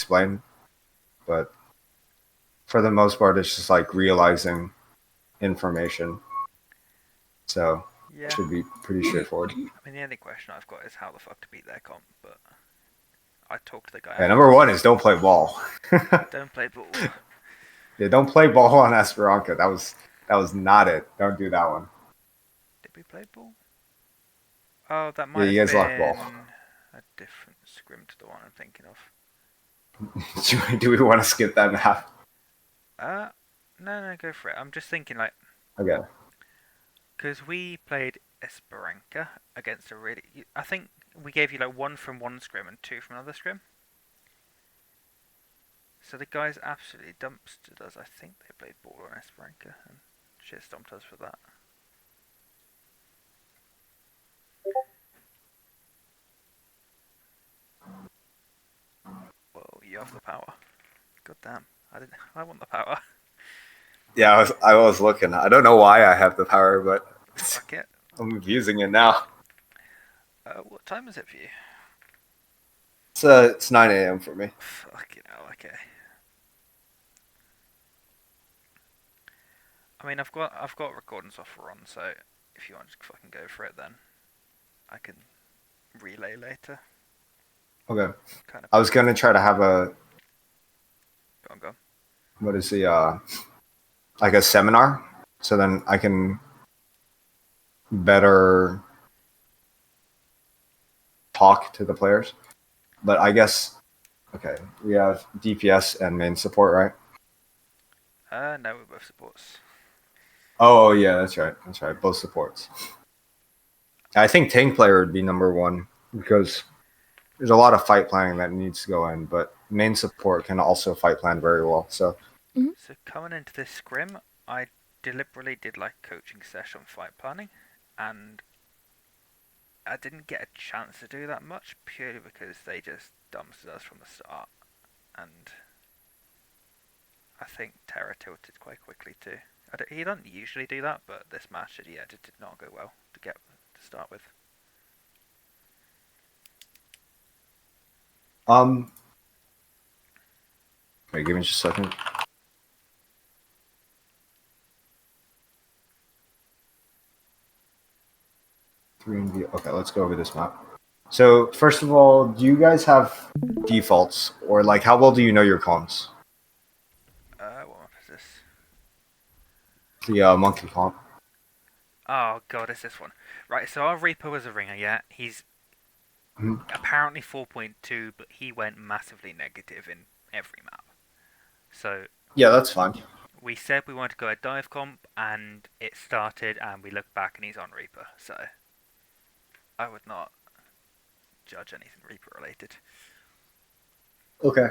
explain, but for the most part, it's just like realizing information. So it Yeah. should be pretty straightforward. I mean, the only question I've got is how the fuck to beat their comp, but I talked to the guy Yeah, number afterwards. one is don't play ball. Don't play ball. Yeah, don't play ball on Esperanza. That was not it. Don't do that one. Did we play ball? Oh, that Yeah, might you have guys lost ball. been a different scrim to the one I'm thinking of. Do we want to skip that map? No, go for it. I'm just thinking, like, Okay. because we played Esperanza against a really. I think we gave you like one from one scrim and two from another scrim. So the guys absolutely dumpstered us. I think they played ball on Esperanza and shit stomped us for that. Whoa, you have the power. God damn. I want the power. Yeah, I was looking. I don't know why I have the power, but Fuck it. I'm using it now. What time is it for you? It's 9 a.m. for me. Fuck it. Okay. I mean, I've got recording software on, so if you want to fucking go for it, then I can relay later. Okay. Kind of. I was gonna try to have a Go on. what is the like a seminar, so then I can better talk to the players. But I guess okay, we have DPS and main support, right? No, we're both supports. Oh yeah, that's right. That's right. Both supports. I think tank player would be number one because there's a lot of fight planning that needs to go in, but main support can also fight plan very well. So So coming into this scrim, I deliberately did like coaching session fight planning, and I didn't get a chance to do that much purely because they just dumpstered us from the start, and I think Terra tilted quite quickly too. He doesn't usually do that, but this match, it did not go well to start with. wait, give me just a second. Okay, let's go over this map. So first of all, do you guys have defaults or like how well do you know your comps? What map is this? The monkey comp. Oh god, it's this one. Right, so our Reaper was a ringer, yeah? He's apparently 4.2, but he went massively negative in every map. So Yeah, that's fine. we said we wanted to go a dive comp, and it started, and we looked back, and he's on Reaper. So I would not judge anything Reaper related. Okay.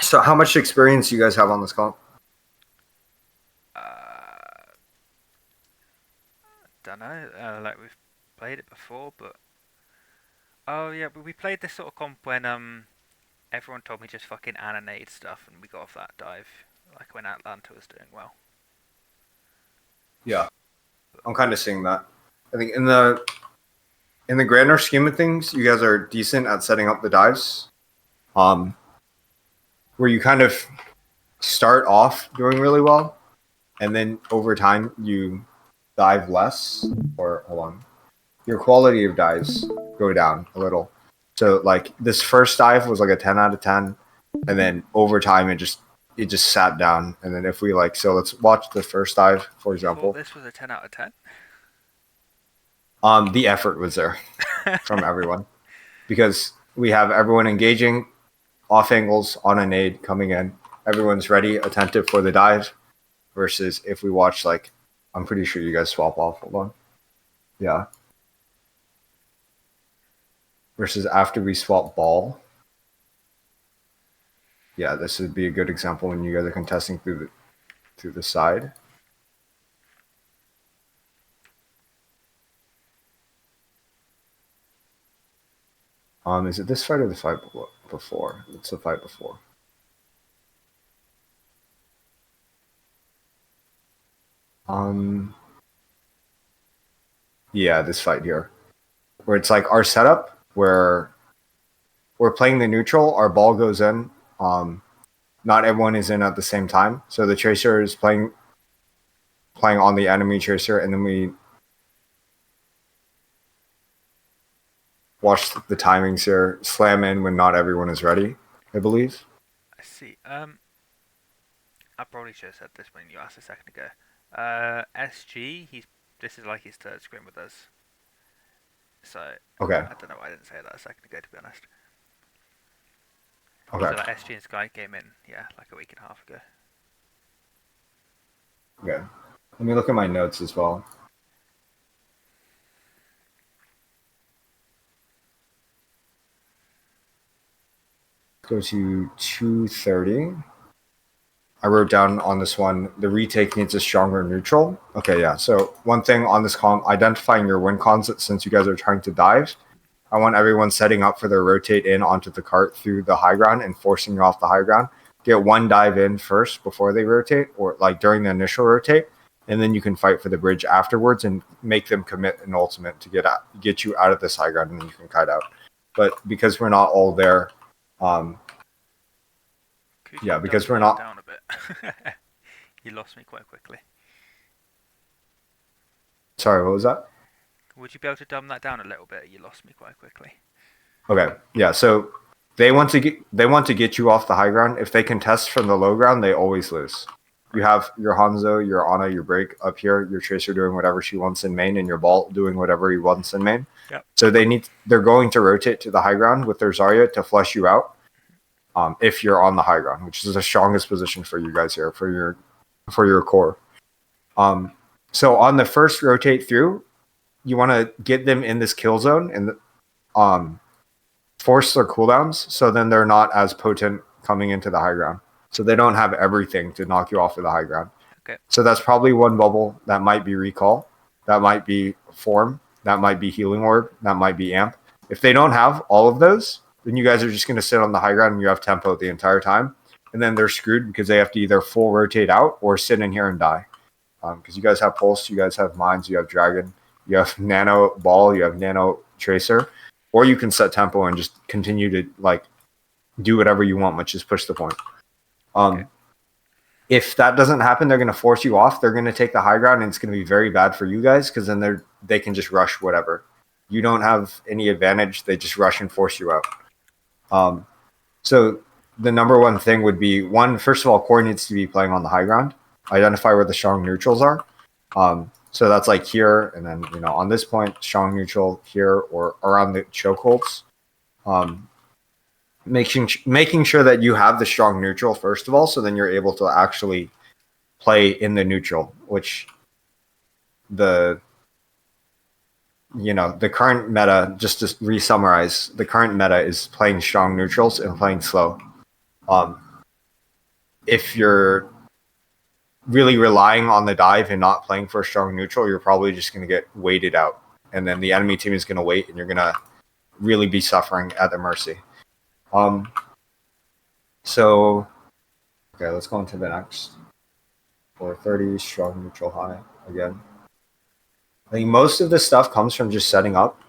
So how much experience do you guys have on this comp? Don't know. Like we've played it before, but oh yeah, but we played this sort of comp when everyone told me just fucking animate stuff, and we got off that dive. Like when Atlanta was doing well. Yeah, I'm kind of seeing that. I think in the grander scheme of things, you guys are decent at setting up the dives. Where you kind of start off doing really well, and then over time you dive less, or hold on, your quality of dives go down a little. So like this first dive was like a 10 out of 10, and then over time it just sat down. And then if we like, so let's watch the first dive for You thought example. this was a 10 out of 10? The effort was there from everyone because we have everyone engaging off angles on a nade coming in. Everyone's ready, attentive for the dive. Versus if we watch like, I'm pretty sure you guys swap off. Hold on. Yeah. Versus after we swap ball. Yeah, this would be a good example when you guys are contesting through the side. Is it this fight or the fight before? It's the fight before. Yeah, this fight here, where it's like our setup where we're playing the neutral, our ball goes in. Not everyone is in at the same time, so the tracer is playing on the enemy tracer, and then we watch the timings here. Slam in when not everyone is ready, I believe. I see. I probably should have said this when you asked a second ago. SG, this is like his third scrim with us. So Okay. I don't know why I didn't say that a second ago, to be honest. Okay. So that SG and Sky came in, yeah, like a week and a half ago. Okay. Let me look at my notes as well. Go to 230. I wrote down on this one, the retake needs a stronger neutral. Okay, yeah. So one thing on this column, identifying your win cons, since you guys are trying to dive, I want everyone setting up for their rotate in onto the cart through the high ground and forcing you off the high ground. Get one dive in first before they rotate, or like during the initial rotate, and then you can fight for the bridge afterwards and make them commit an ultimate to get you out of this high ground, and then you can kite out. But because we're not all there, yeah, because we're not down a bit. You lost me quite quickly. Sorry, what was that? Would you be able to dumb that down a little bit? You lost me quite quickly. Okay, yeah. So they want to get you off the high ground. If they contest from the low ground, they always lose. You have your Hanzo, your Ana, your Break up here, your Tracer doing whatever she wants in main, and your Bolt doing whatever he wants in main. Yep. So they're going to rotate to the high ground with their Zarya to flush you out. If you're on the high ground, which is the strongest position for you guys here for your core. So on the first rotate through, you want to get them in this kill zone and force their cooldowns, so then they're not as potent coming into the high ground. So they don't have everything to knock you off of the high ground. Okay. So that's probably one bubble. That might be recall. That might be form. That might be healing orb. That might be amp. If they don't have all of those, then you guys are just going to sit on the high ground and you have tempo the entire time. And then they're screwed because they have to either full rotate out or sit in here and die. Because you guys have Pulse, you guys have Mines, you have Dragon, you have Nano Ball, you have Nano Tracer. Or you can set tempo and just continue to like do whatever you want, which is push the point. Okay. If that doesn't happen, they're going to force you off. They're going to take the high ground, and it's going to be very bad for you guys because then they can just rush whatever. You don't have any advantage. They just rush and force you out. So the number one thing would be, first of all, core needs to be playing on the high ground. Identify where the strong neutrals are. So that's like here, and then on this point, strong neutral here or around the chokeholds. Making sure that you have the strong neutral first of all, so then you're able to actually play in the neutral, which the current meta, just to re-summarize, the current meta is playing strong neutrals and playing slow. If you're really relying on the dive and not playing for a strong neutral, you're probably just going to get waited out. And then the enemy team is going to wait, and you're going to really be suffering at their mercy. So, okay, let's go on to the next. 430, strong neutral high again. I think most of this stuff comes from just setting up,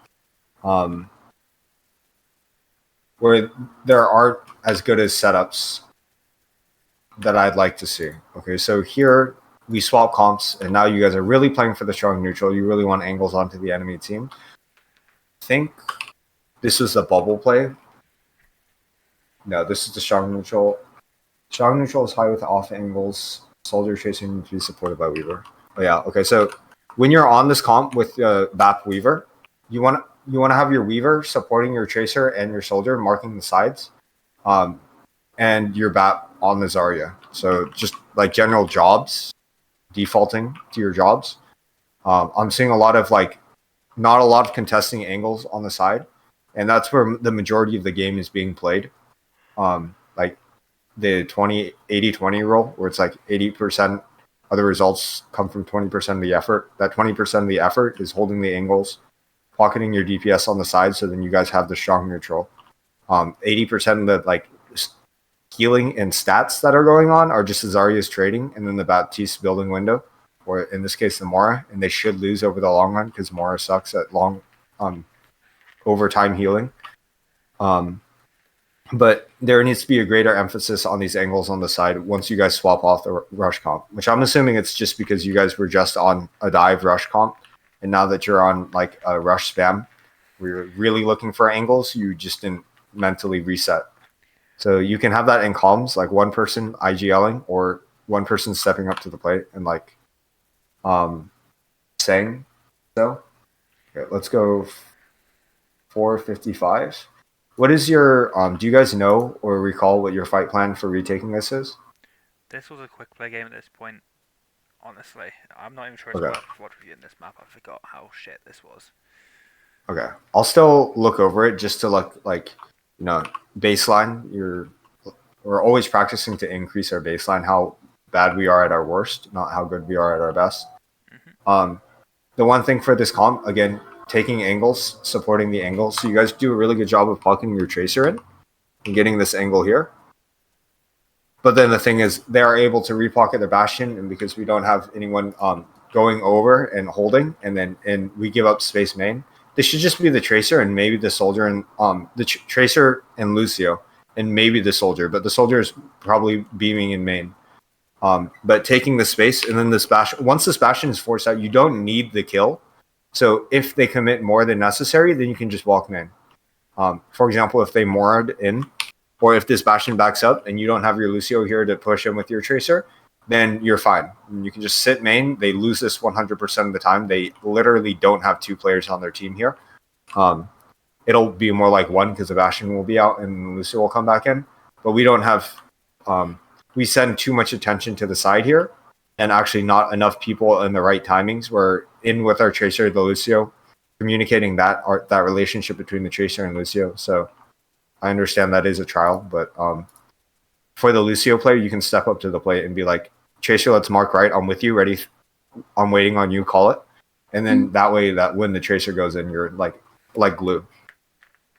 where there aren't as good as setups that I'd like to see. Okay, so here we swap comps, and now you guys are really playing for the strong neutral. You really want angles onto the enemy team. I think this was the bubble play. No, this is the strong neutral. Strong neutral is high with off angles. Soldier chasing to be supported by Weaver. Oh yeah, okay, so when you're on this comp with BAP Weaver, you want to have your Weaver supporting your Tracer and your Soldier, marking the sides, and your BAP on the Zarya. So just like general jobs, defaulting to your jobs. I'm seeing a lot of not a lot of contesting angles on the side, and that's where the majority of the game is being played. Like the 80-20 rule, where it's like 80% of the results come from 20% of the effort. That 20% of the effort is holding the angles, pocketing your DPS on the side, so then you guys have the strong neutral. 80% of the healing and stats that are going on are just Zarya's trading, and then the Baptiste building window, or in this case the Mora, and they should lose over the long run because Mora sucks at long overtime healing. But there needs to be a greater emphasis on these angles on the side once you guys swap off the rush comp, which I'm assuming it's just because you guys were just on a dive rush comp, and now that you're on like a rush spam, we're really looking for angles. You just didn't mentally reset. So you can have that in comms, like one person IGLing or one person stepping up to the plate and like saying so. Okay, let's go 455. What is your do you guys know or recall what your fight plan for retaking this is? This was a quick play game at this point. Honestly, I'm not even sure it's Okay. worth reviewing this map. I forgot how shit this was. Okay. I'll still look over it just to look like, you know, baseline. We're always practicing to increase our baseline, how bad we are at our worst, not how good we are at our best. The one thing for this comp, again, taking angles, supporting the angle. So you guys do a really good job of pocketing your tracer in and getting this angle here. But then the thing is, they are able to repocket their bastion, and because we don't have anyone going over and holding, and we give up space main, this should just be the tracer and maybe the soldier and tracer and Lucio and maybe the soldier, but the soldier is probably beaming in main. But taking the space and then this bastion, once this bastion is forced out, you don't need the kill. So if they commit more than necessary, then you can just walk main. For example, if they moored in, or if this bastion backs up and you don't have your Lucio here to push in with your tracer, then you're fine. You can just sit main. They lose this 100% of the time. They literally don't have two players on their team here. It'll be more like one because the bastion will be out and Lucio will come back in. But we don't have. We send too much attention to the side here, and actually not enough people in the right timings. We're in with our tracer, the Lucio, communicating that relationship between the tracer and Lucio. So I understand that is a trial, but for the Lucio player, you can step up to the plate and be like, Tracer, let's mark right. I'm with you. Ready. I'm waiting on you. Call it. And then that way, that when the Tracer goes in, you're like glue.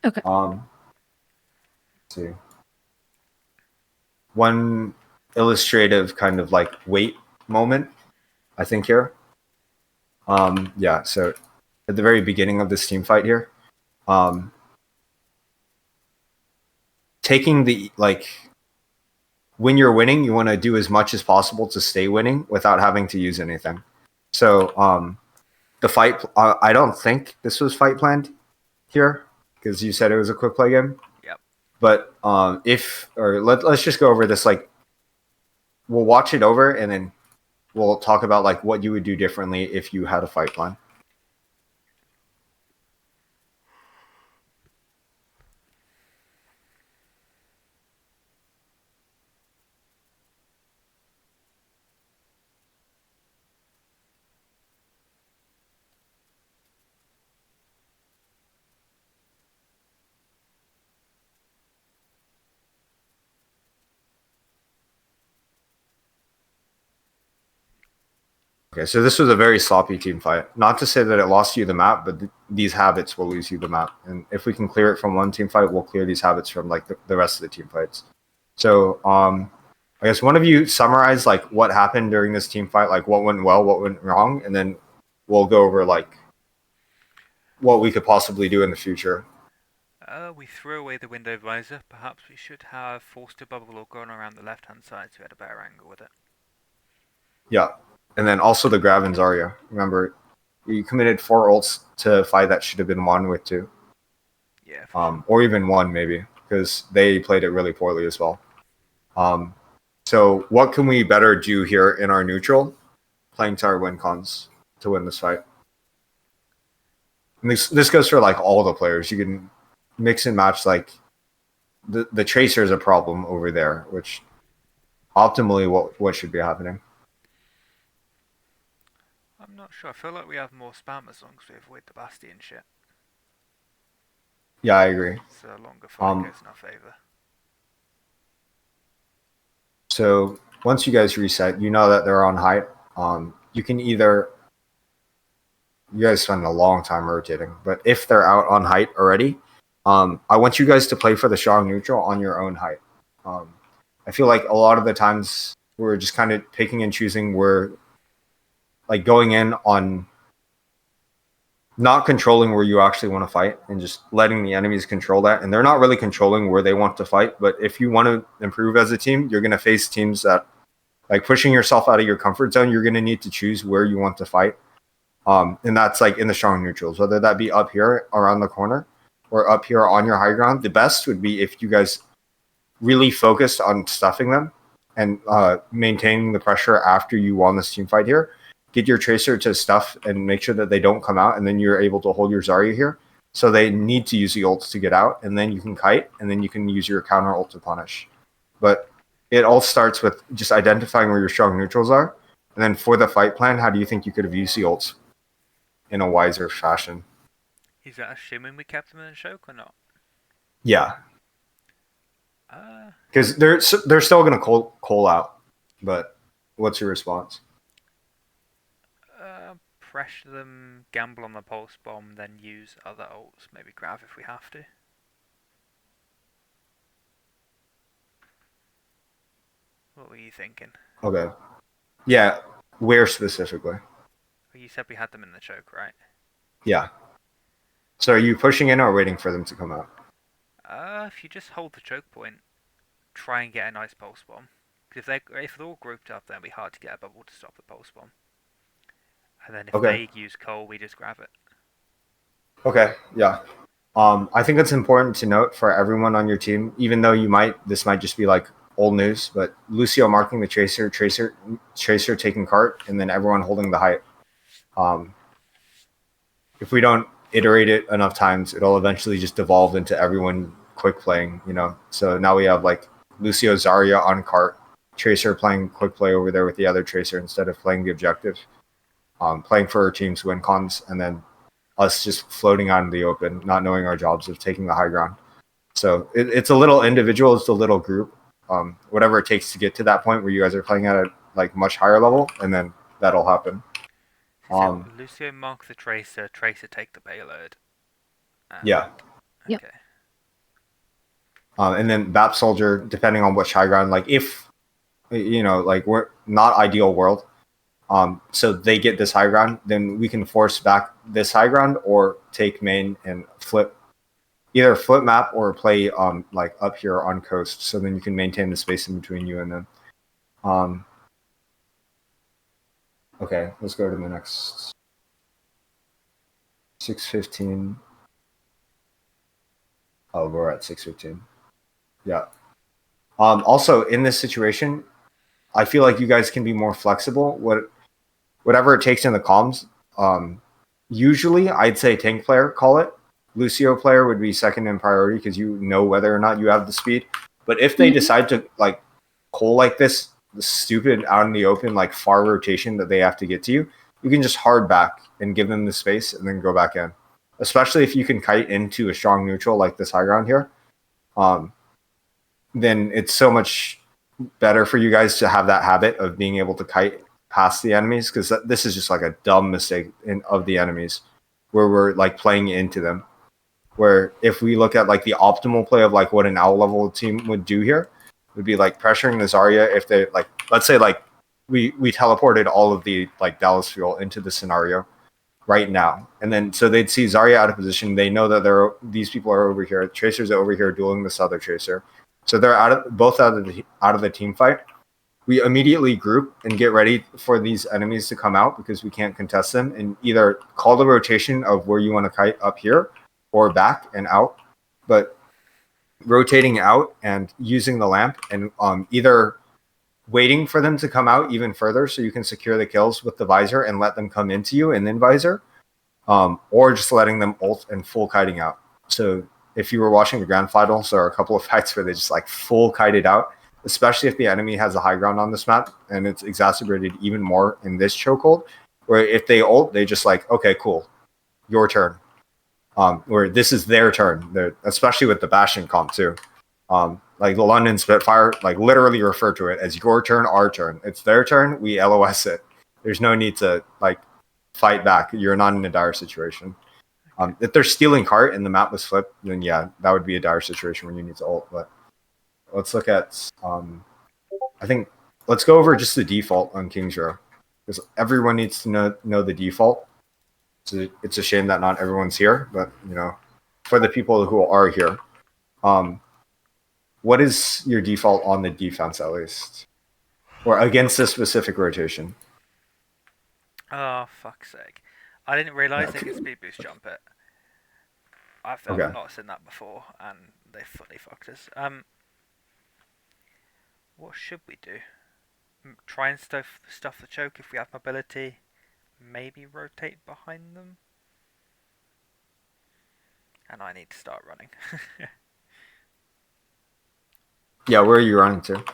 Okay. Let's see. One illustrative kind of like wait moment, I think here. Yeah. So at the very beginning of this team fight here, taking the like when you're winning, you want to do as much as possible to stay winning without having to use anything. So the fight, I don't think this was fight planned here because you said it was a quick play game. Yep. But let's just go over this. Like, we'll watch it over and then we'll talk about like what you would do differently if you had a fight plan. Okay, so this was a very sloppy team fight. Not to say that it lost you the map, but these habits will lose you the map. And if we can clear it from one team fight, we'll clear these habits from like the rest of the team fights. So I guess one of you summarize like what happened during this team fight, like what went well, what went wrong, and then we'll go over like what we could possibly do in the future. We threw away the window visor. Perhaps we should have forced a bubble or gone around the left-hand side so we had a better angle with it. Yeah. And then also the Graven Zarya. Remember, you committed 4 ults to a fight that should have been won with 2. Yeah. Or even 1 maybe, because they played it really poorly as well. So what can we better do here in our neutral, playing to our win cons to win this fight? And this goes for like all the players. You can mix and match like the tracer is a problem over there, which optimally what should be happening. I'm not sure. I feel like we have more spam as long as we avoid the Bastion shit. Yeah, I agree. So a longer fight goes in our favor. So once you guys reset, you know that they're on height. You can either you guys spend a long time rotating, but if they're out on height already, I want you guys to play for the strong neutral on your own height. I feel like a lot of the times we're just kind of picking and choosing. We're like going in on not controlling where you actually want to fight and just letting the enemies control that. And they're not really controlling where they want to fight. But if you want to improve as a team, you're going to face teams that, like, pushing yourself out of your comfort zone. You're going to need to choose where you want to fight. And that's like in the strong neutrals, whether that be up here around the corner or up here on your high ground. The best would be if you guys really focused on stuffing them and maintaining the pressure after you won this team fight here. Get your Tracer to stuff and make sure that they don't come out, and then you're able to hold your Zarya here. So they need to use the ults to get out, and then you can kite, and then you can use your counter ult to punish. But it all starts with just identifying where your strong neutrals are, and then for the fight plan, how do you think you could have used the ults in a wiser fashion? Is that assuming we kept them in the choke or not? Yeah, because they're still going to call out. But what's your response? Pressure them, gamble on the pulse bomb, then use other ults. Maybe grab if we have to. What were you thinking? Okay. Yeah, where specifically? Well, you said we had them in the choke, right? Yeah. So are you pushing in or waiting for them to come out? If you just hold the choke point, try and get a nice pulse bomb. Because if they're all grouped up, then it'll be hard to get a bubble to stop the pulse bomb. And then if they use coal, we just grab it. Okay, yeah. I think it's important to note for everyone on your team, even though this might just be like old news, but Lucio marking the Tracer taking cart, and then everyone holding the height. If we don't iterate it enough times, it'll eventually just devolve into everyone quick playing, So now we have like Lucio Zarya on cart, Tracer playing quick play over there with the other Tracer instead of playing the objective. Playing for our team's win cons, and then us just floating out in the open, not knowing our jobs of taking the high ground. So it's a little individual, it's a little group, whatever it takes to get to that point where you guys are playing at a like much higher level, and then that'll happen. So Lucio mark the Tracer, Tracer take the payload. Yeah. Okay. And then BAP Soldier, depending on which high ground, like if like we're not ideal world. So they get this high ground, then we can force back this high ground or take main and either flip map or play like up here on coast. So then you can maintain the space in between you and them. Okay, let's go to the next 6:15. Oh, we're at 6:15. Yeah. Also in this situation, I feel like you guys can be more flexible. Whatever it takes in the comms. Usually, I'd say tank player call it. Lucio player would be second in priority because you know whether or not you have the speed. But if they decide to like call like this stupid out in the open like far rotation that they have to get to you, you can just hard back and give them the space and then go back in. Especially if you can kite into a strong neutral like this high ground here, then it's so much better for you guys to have that habit of being able to kite past the enemies, because this is just like a dumb mistake of the enemies where we're like playing into them. Where if we look at like the optimal play of like what an owl level team would do here, would be like pressuring the Zarya if they like, let's say like we teleported all of the like Dallas fuel into the scenario right now, and then so they'd see Zarya out of position. They know that these people are over here. Tracers are over here dueling this other Tracer, so they're both out of the team fight. We immediately group and get ready for these enemies to come out because we can't contest them, and either call the rotation of where you want to kite up here or back and out. But rotating out and using the lamp and either waiting for them to come out even further so you can secure the kills with the visor and let them come into you and then visor, or just letting them ult and full kiting out. So if you were watching the grand finals, there are a couple of fights where they just like full kited out, especially if the enemy has a high ground on this map, and it's exacerbated even more in this chokehold, where if they ult, they just like, okay, cool, your turn. Where this is their turn, especially with the bashing comp too. Like the London Spitfire, like literally refer to it as your turn, our turn. It's their turn, we LOS it. There's no need to like fight back. You're not in a dire situation. If they're stealing cart and the map was flipped, then yeah, that would be a dire situation where you need to ult. But let's look at, I think, let's go over just the default on King's Row, because everyone needs to know the default. It's a shame that not everyone's here, but for the people who are here, what is your default on the defense at least, or against this specific rotation? Oh, fuck's sake. I didn't realise Yeah. they could speed boost jump it. I've Okay. not seen that before, and they fully fucked us. What should we do? Try and stuff the choke if we have mobility. Maybe rotate behind them. And I need to start running. Yeah, where are you running to?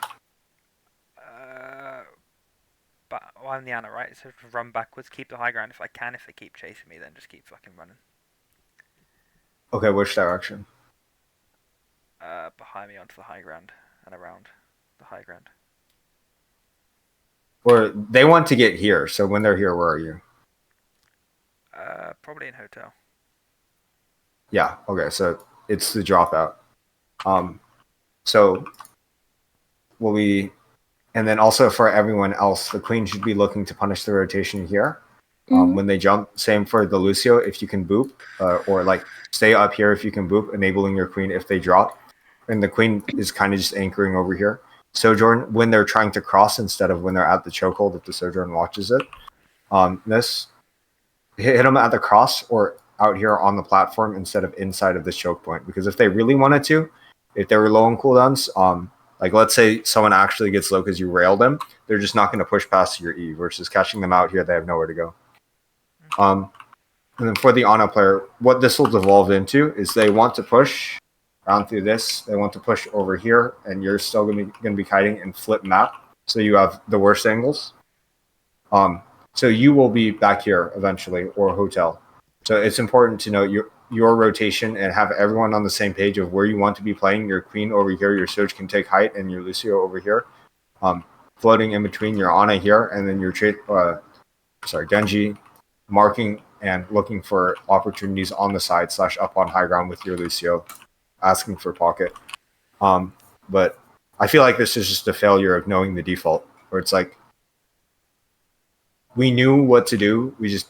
But I'm the Ana, right? So run backwards, keep the high ground if I can. If they keep chasing me, then just keep fucking running. Okay, which direction? Behind me onto the high ground and around the high ground. Or they want to get here, so when they're here, where are you? Probably in hotel. Yeah, okay, so it's the dropout. So will we, and then also for everyone else, the queen should be looking to punish the rotation here. When they jump, same for the Lucio, if you can boop, or like stay up here if you can boop, enabling your queen if they drop. And the queen is kind of just anchoring over here. Sojourn, when they're trying to cross instead of when they're at the chokehold, if the Sojourn watches it. This, hit them at the cross or out here on the platform instead of inside of this choke point. Because if they really wanted to, if they were low on cooldowns, like let's say someone actually gets low because you railed them, they're just not going to push past your E versus catching them out here. They have nowhere to go. And then for the Ana player, what this will devolve into is they want to push around through this. They want to push over here, and you're still going to be kiting and flip map. So you have the worst angles. So you will be back here eventually, or hotel. So it's important to know your rotation and have everyone on the same page of where you want to be playing. Your queen over here, your Surge can take height, and your Lucio over here. Floating in between your Ana here, and then your Genji marking and looking for opportunities on the side / up on high ground with your Lucio, asking for pocket. But I feel like this is just a failure of knowing the default, where it's like we knew what to do, we just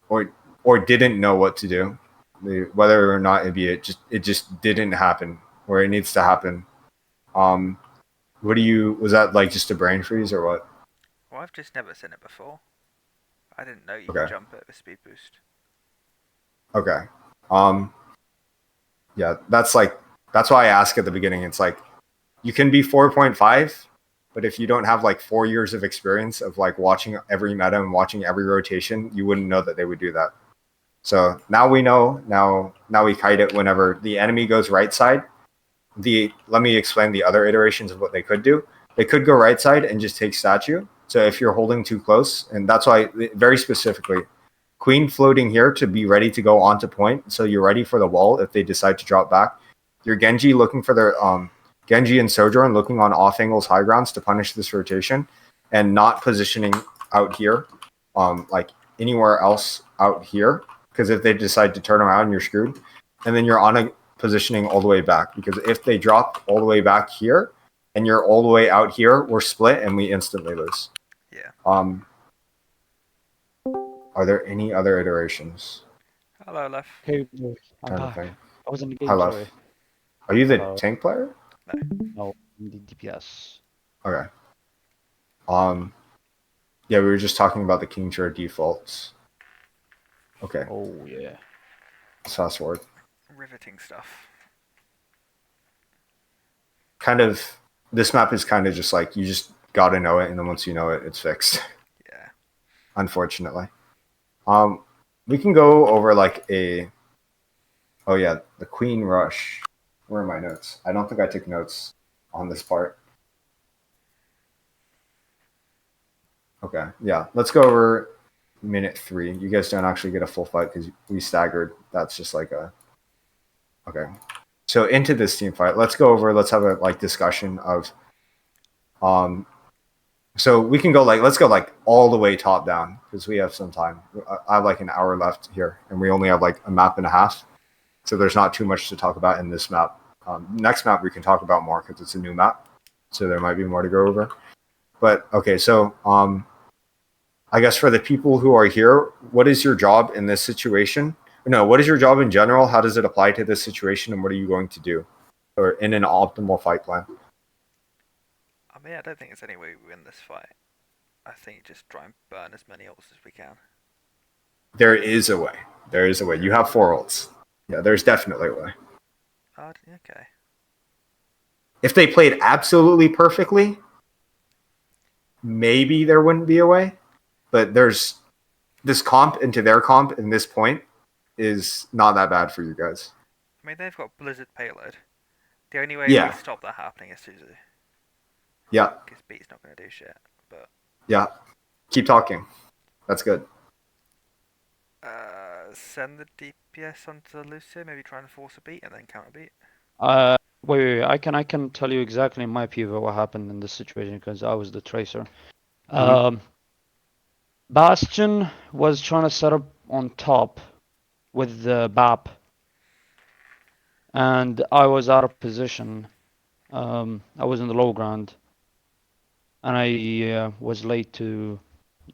or didn't know what to do. Whether or not it just didn't happen where it needs to happen. Was that like just a brain freeze or what? Well, I've just never seen it before. I didn't know you Okay. could jump it with speed boost. Okay. Yeah, that's why I ask at the beginning. It's like you can be 4.5, but if you don't have like 4 years of experience of like watching every meta and watching every rotation, you wouldn't know that they would do that. So now we know. Now we kite it whenever the enemy goes right side. Let me explain the other iterations of what they could do. They could go right side and just take statue. So if you're holding too close, and that's why very specifically, queen floating here to be ready to go onto point. So you're ready for the wall if they decide to drop back. Your Genji looking for their Genji and Sojourn looking on off angles high grounds to punish this rotation, and not positioning out here, like anywhere else out here. Because if they decide to turn around, you're screwed. And then you're on a positioning all the way back. Because if they drop all the way back here and you're all the way out here, we're split and we instantly lose. Yeah. Are there any other iterations? Hello, Lef. Hey, I'm Trying to back. think. I was in the game, Hi, Lef. sorry. Are you the tank player? No, I'm the DPS. Okay. Yeah, we were just talking about the Kingshare defaults. Okay, Oh, yeah. let's fast forward. Riveting stuff. Kind of, this map is kind of just like, you just gotta know it, and then once you know it, it's fixed. Yeah. Unfortunately. We can go over like oh yeah, the Queen Rush. Where are my notes? I don't think I took notes on this part. Okay, yeah, let's go over minute 3. You guys don't actually get a full fight because we staggered. That's just like okay. So into this team fight, let's have a like discussion of so we can go let's go all the way top down because we have some time. I have like an hour left here and we only have like a map and a half. So there's not too much to talk about in this map. Next map we can talk about more because it's a new map. So there might be more to go over. But okay, so I guess for the people who are here, what is your job in this situation? No, what is your job in general? How does it apply to this situation, and what are you going to do, or in an optimal fight plan? I mean, I don't think there's any way we win this fight. I think just try and burn as many ults as we can. There is a way. There is a way. You have 4 ults. Yeah, there's definitely a way. Oh, okay. If they played absolutely perfectly, maybe there wouldn't be a way. But there's this comp into their comp in this point is not that bad for you guys. I mean, they've got Blizzard payload. The only way Yeah. we stop that happening is Suzu. Yeah, Because Beat's not going to do shit. But yeah. Keep talking. That's good. send the DPS onto Lucio, maybe try and force a beat and then counter beat. Wait. I can tell you exactly in my PV what happened in this situation because I was the tracer. Mhm. Bastion was trying to set up on top with the BAP, and I was out of position. I was in the low ground, and I was late to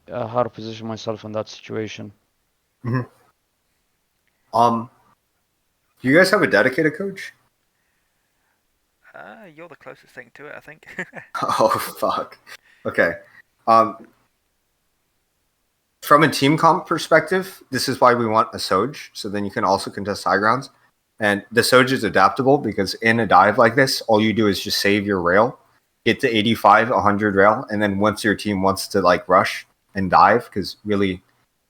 how to position myself in that situation. Do you guys have a dedicated coach? You're the closest thing to it, I think. Oh fuck. Okay. Um, from a team comp perspective, this is why we want a Soj, so then you can also contest high grounds. And the Soj is adaptable because in a dive like this, all you do is just save your rail, get to 85, 100 rail, and then once your team wants to like rush and dive, because really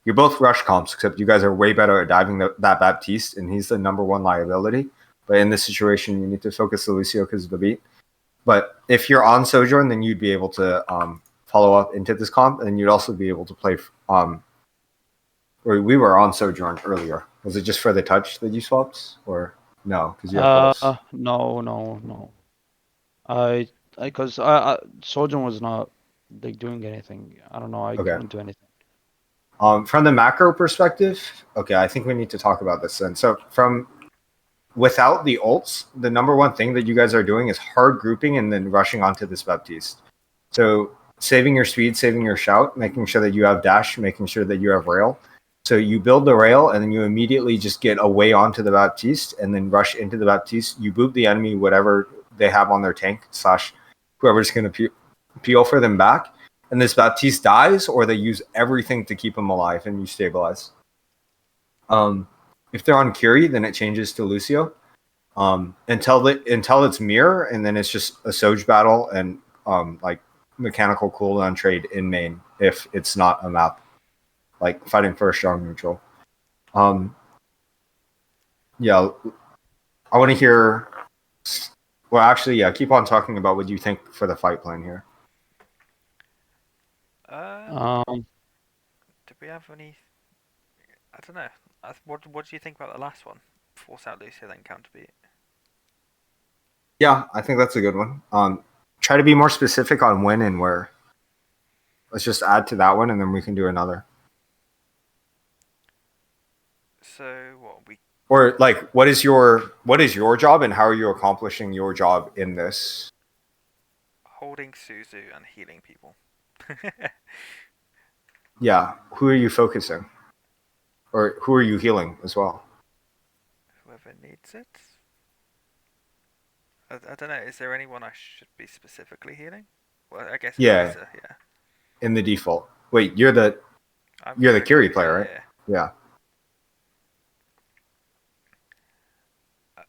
you're both rush comps, except you guys are way better at diving that Baptiste, and he's the #1 liability. But in this situation, you need to focus the Lucio because of the beat. But if you're on Sojourn, then you'd be able to follow up into this comp, and you'd also be able to play. Or we were on Sojourn earlier. Was it just for the touch that you swapped, or no? Because you have pulse. No. Because Sojourn was not like doing anything. I don't know. I Okay. couldn't do anything. From the macro perspective, okay, I think we need to talk about this then. So from without the ults, the #1 thing that you guys are doing is hard grouping and then rushing onto this Baptiste. So saving your speed, saving your shout, making sure that you have dash, making sure that you have rail. So you build the rail and then you immediately just get away onto the Baptiste and then rush into the Baptiste. You boot the enemy, whatever they have on their tank / whoever's going to peel for them back. And this Baptiste dies, or they use everything to keep him alive and you stabilize. If they're on Curie, then it changes to Lucio. Until it's mirror, and then it's just a Soj battle and like mechanical cooldown trade in main if it's not a map, like fighting for a strong neutral. Yeah, I want to hear. Well, actually, yeah, keep on talking about what you think for the fight plan here. Did we have any? I don't know. What do you think about the last one? Force out Lucio, then counter beat. Yeah, I think that's a good one. Try to be more specific on when and where. Let's just add to that one, and then we can do another. So what we? Or like, what is your job, and how are you accomplishing your job in this? Holding Suzu and healing people. Yeah, who are you focusing? Or who are you healing as well? Whoever needs it. I don't know. Is there anyone I should be specifically healing? Well, I guess Yeah. Lisa, yeah. In the default. Wait, you're the Curie player, right? Yeah.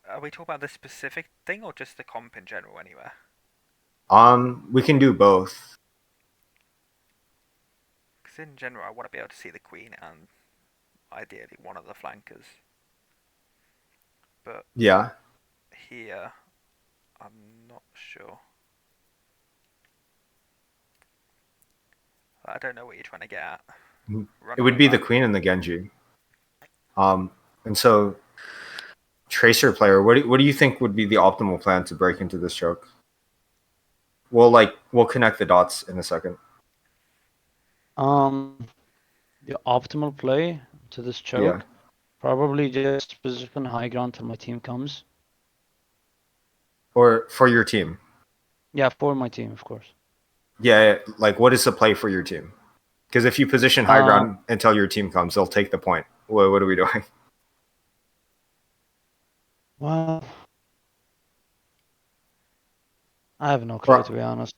Are we talking about this specific thing or just the comp in general anywhere? We can do both. Because in general, I want to be able to see the queen and ideally one of the flankers. But Yeah. here, I'm not sure. I don't know what you're trying to get at. It would be the queen and the Genji. And so Tracer player, what do you think would be the optimal plan to break into this choke? We'll connect the dots in a second. The optimal play to this choke, Yeah. probably just position high ground till my team comes. Or for your team. Yeah, for my team, of course. Yeah, like what is the play for your team? Because if you position high Um, ground until your team comes, they'll take the point. What are we doing? Well, I have no clue, Well, to be honest.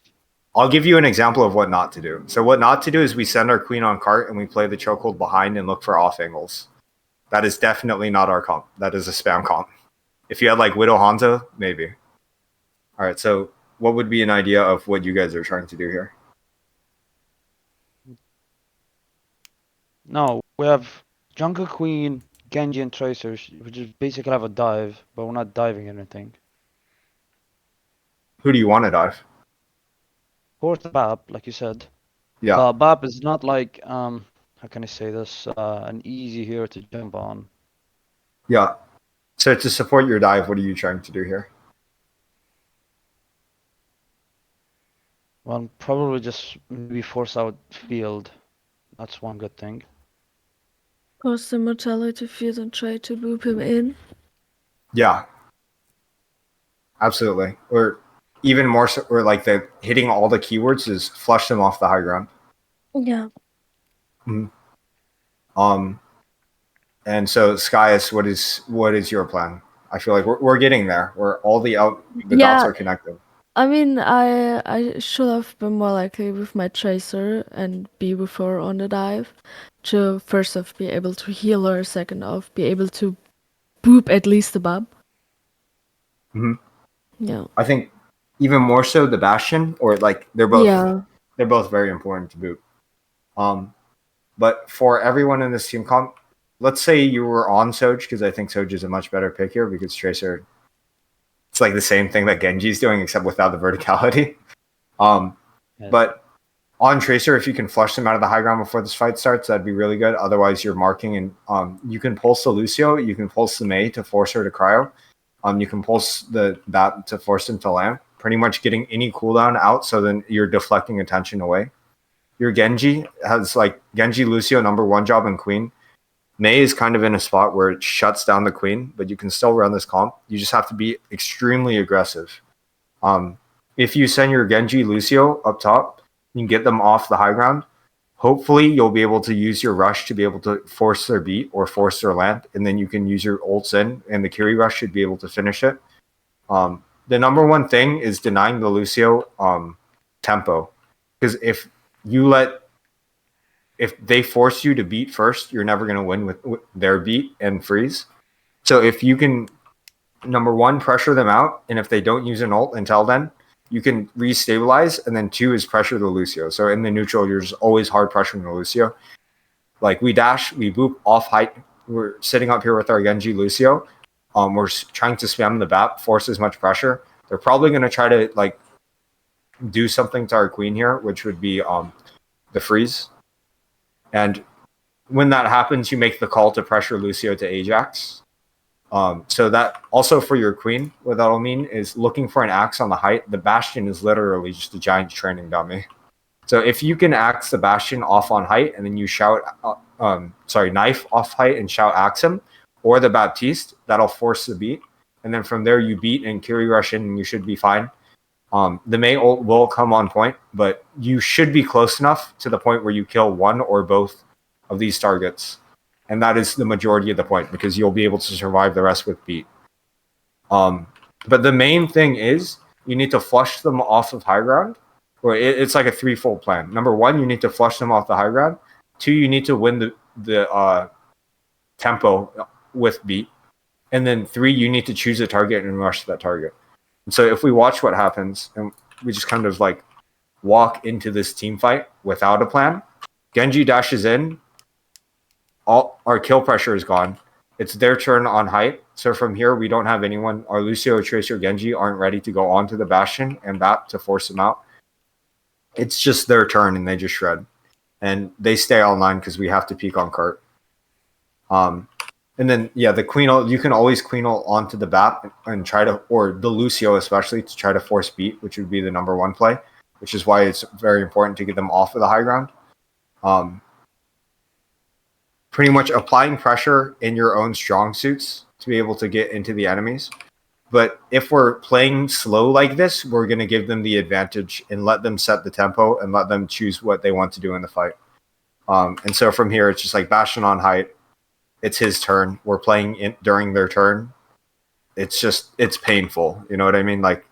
I'll give you an example of what not to do. So what not to do is we send our queen on cart and we play the chokehold behind and look for off angles. That is definitely not our comp. That is a spam comp. If you had like Widow Hanzo, maybe. All right, so what would be an idea of what you guys are trying to do here? No, we have Jungle Queen, Genji, and Tracers. We just basically have a dive, but we're not diving anything. Who do you want to dive? Of course, BAP, like you said. Yeah. But BAP is not like, how can I say this? An easy hero to jump on. Yeah. So to support your dive, what are you trying to do here? Well, probably just maybe force out field. That's one good thing. Cause the mortality field and try to loop him in. Yeah. Absolutely. Or even more so, or like the hitting all the keywords is flush them off the high ground. Yeah. And so Skyus, what is your plan? I feel like we're getting there where all the dots Yeah. are connected. I mean, I should have been more likely with my tracer and be with her on the dive to first off be able to heal her, second off be able to boop at least the bub. Mhm. Yeah. I think even more so the Bastion, or like they're both Yeah. very important to boot. But for everyone in this team comp, let's say you were on Soj, because I think Soj is a much better pick here because Tracer, it's like the same thing that Genji's doing except without the verticality. Yes. But on Tracer, if you can flush them out of the high ground before this fight starts, that'd be really good. Otherwise, you're marking, and you can pulse the Lucio, you can pulse the Mei to force her to cryo. You can pulse that to force him to land. Pretty much getting any cooldown out, so then you're deflecting attention away. Your Genji has like Genji, Lucio, number one job, and Queen. Mei is kind of in a spot where it shuts down the Queen, but you can still run this comp. You just have to be extremely aggressive. If you send your Genji, Lucio up top, you can get them off the high ground. Hopefully, you'll be able to use your rush to be able to force their beat or force their land, and then you can use your ults in, and the Kiri rush should be able to finish it. The number one thing is denying the Lucio tempo, because if they force you to beat first, you're never going to win with their beat and freeze. So if you can, number one, pressure them out, and if they don't use an ult until then, you can re-stabilize, and then two is pressure the Lucio. So in the neutral, you're just always hard pressuring the Lucio. Like we dash, we boop off height. We're sitting up here with our Genji Lucio. We're trying to spam the BAP, force as much pressure. They're probably going to try to like do something to our Queen here, which would be the freeze. And when that happens, you make the call to pressure Lucio to Ajax. So that also for your Queen, what that'll mean is looking for an axe on the height. The Bastion is literally just a giant training dummy. So if you can axe the Bastion off on height and then you shout, knife off height and shout axe him, or the Baptiste, that'll force the beat. And then from there you beat and Kiri rush in and you should be fine. The Mei ult will come on point, but you should be close enough to the point where you kill one or both of these targets. And that is the majority of the point because you'll be able to survive the rest with beat. But the main thing is you need to flush them off of high ground. Or it's like a threefold plan. Number one, you need to flush them off the high ground. Two, you need to win the tempo with beat. And then three, you need to choose a target and rush that target. And so if we watch what happens and we just kind of like walk into this team fight without a plan, Genji dashes in, all our kill pressure is gone. It's their turn on height. So from here, we don't have anyone. Our Lucio, Tracer, Genji aren't ready to go onto the Bastion and BAP to force them out. It's just their turn and they just shred. And they stay online because we have to peek on cart. And then, yeah, the Queen ult, you can always Queen ult onto the BAP and try to, or the Lucio especially, to try to force beat, which would be the number one play, which is why it's very important to get them off of the high ground. Pretty much applying pressure in your own strong suits to be able to get into the enemies. But if we're playing slow like this, we're going to give them the advantage and let them set the tempo and let them choose what they want to do in the fight. And so from here, it's just like Bastion on height. It's his turn. We're playing during their turn. It's painful. You know what I mean? Like,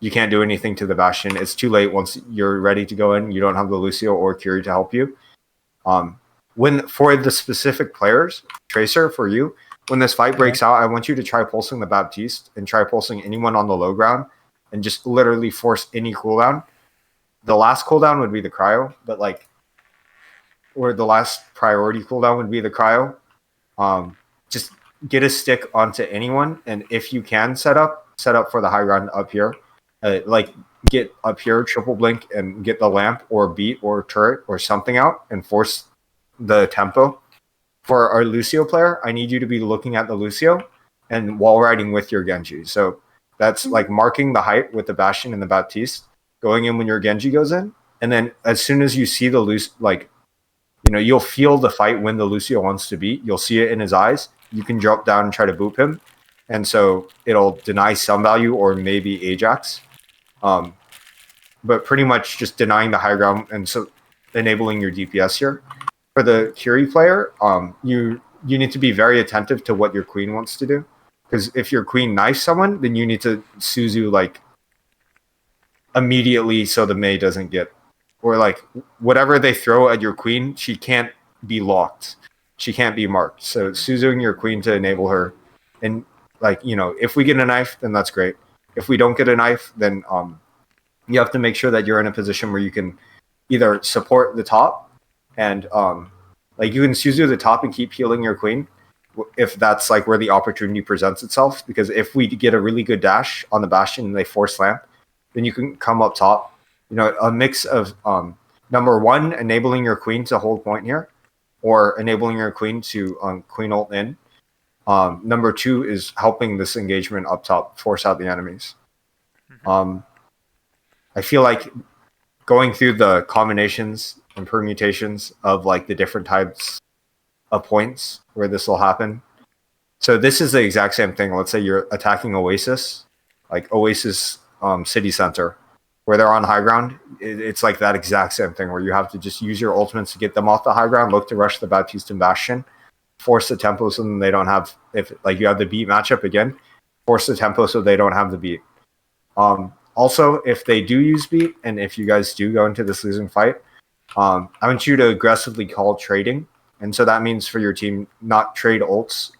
you can't do anything to the Bastion. It's too late once you're ready to go in. You don't have the Lucio or Curie to help you. When for the specific players, Tracer, for you, when this fight breaks out, I want you to try pulsing the Baptiste and try pulsing anyone on the low ground and just literally force any cooldown. The last cooldown would be the cryo, but like, or the last priority cooldown would be the cryo. Just get a stick onto anyone, and if you can set up for the high ground up here. Like, get up here, triple blink, and get the lamp or beat or turret or something out and force the tempo. For our Lucio player, I need you to be looking at the Lucio and wall riding with your Genji. So that's like marking the height with the Bastion and the Baptiste, going in when your Genji goes in, and then as soon as you see the you'll feel the fight when the Lucio wants to beat. You'll see it in his eyes. You can drop down and try to boop him, and so it'll deny some value or maybe Ajax. But pretty much just denying the high ground and so enabling your DPS here. For the Curie player, you need to be very attentive to what your queen wants to do. Because if your queen knifes someone, then you need to Suzu like immediately so the Mei doesn't get, or like whatever they throw at your queen, she can't be locked. She can't be marked. So Suzuing your queen to enable her. And like, if we get a knife, then that's great. If we don't get a knife, then you have to make sure that you're in a position where you can either support the top and like you can Suzu the top and keep healing your queen if that's like where the opportunity presents itself. Because if we get a really good dash on the Bastion and they force lamp, then you can come up top. A mix of number one, enabling your queen to hold point here, or enabling your queen to queen ult in. Number two is helping this engagement up top force out the enemies. I feel like going through the combinations and permutations of like the different types of points where this will happen. So this is the exact same thing. Let's say you're attacking Oasis, like Oasis city center, where they're on high ground. It's like that exact same thing where you have to just use your ultimates to get them off the high ground, look to rush the Baptiste and Bastion, force the tempo so they don't have, if like you have the beat matchup again, force the tempo so they don't have the beat. Also, if they do use beat, and if you guys do go into this losing fight, I want you to aggressively call trading. And so that means for your team, not trade ults.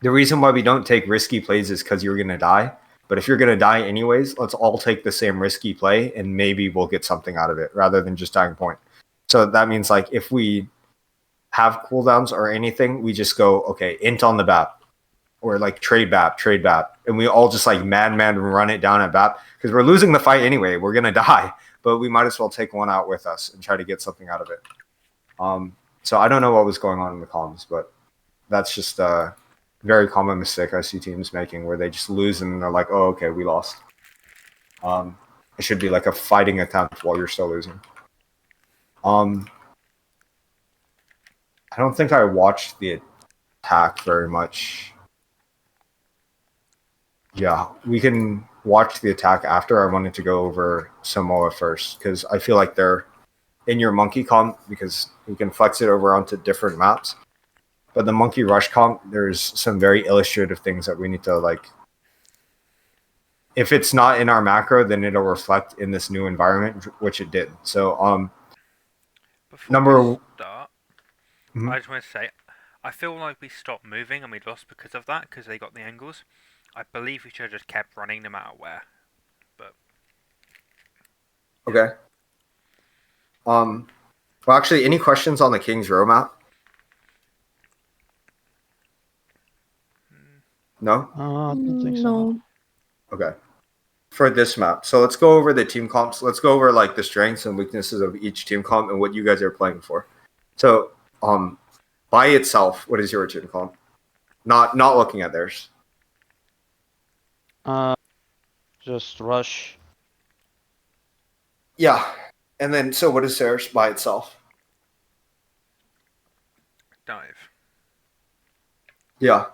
The reason why we don't take risky plays is because you're going to die. But if you're going to die anyways, let's all take the same risky play, and maybe we'll get something out of it rather than just dying point. So that means like if we have cooldowns or anything, we just go, okay, int on the BAP. Or like trade BAP. And we all just like madman run it down at BAP. Because we're losing the fight anyway. We're going to die. But we might as well take one out with us and try to get something out of it. So I don't know what was going on in the comms, but that's just a very common mistake I see teams making where they just lose and they're like, oh, okay, we lost. It should be like a fighting attempt while you're still losing. I don't think I watched the attack very much. Yeah, we can watch the attack after. I wanted to go over Samoa first because I feel like they're in your monkey comp because you can flex it over onto different maps. But the monkey rush comp, there's some very illustrative things that we need to like. If it's not in our macro, then it'll reflect in this new environment, which it did. So, Before we start, Mhm. I just want to say, I feel like we stopped moving and we lost because of that, because they got the angles. I believe we should have just kept running no matter where. But Okay. Well, actually, any questions on the King's Row map? No? I don't think so. No. Okay. For this map. So let's go over the team comps. Let's go over like the strengths and weaknesses of each team comp and what you guys are playing for. So, by itself, what is your team comp? Not looking at theirs. Just rush. Yeah. And then, so what is theirs by itself? dive. Yeah.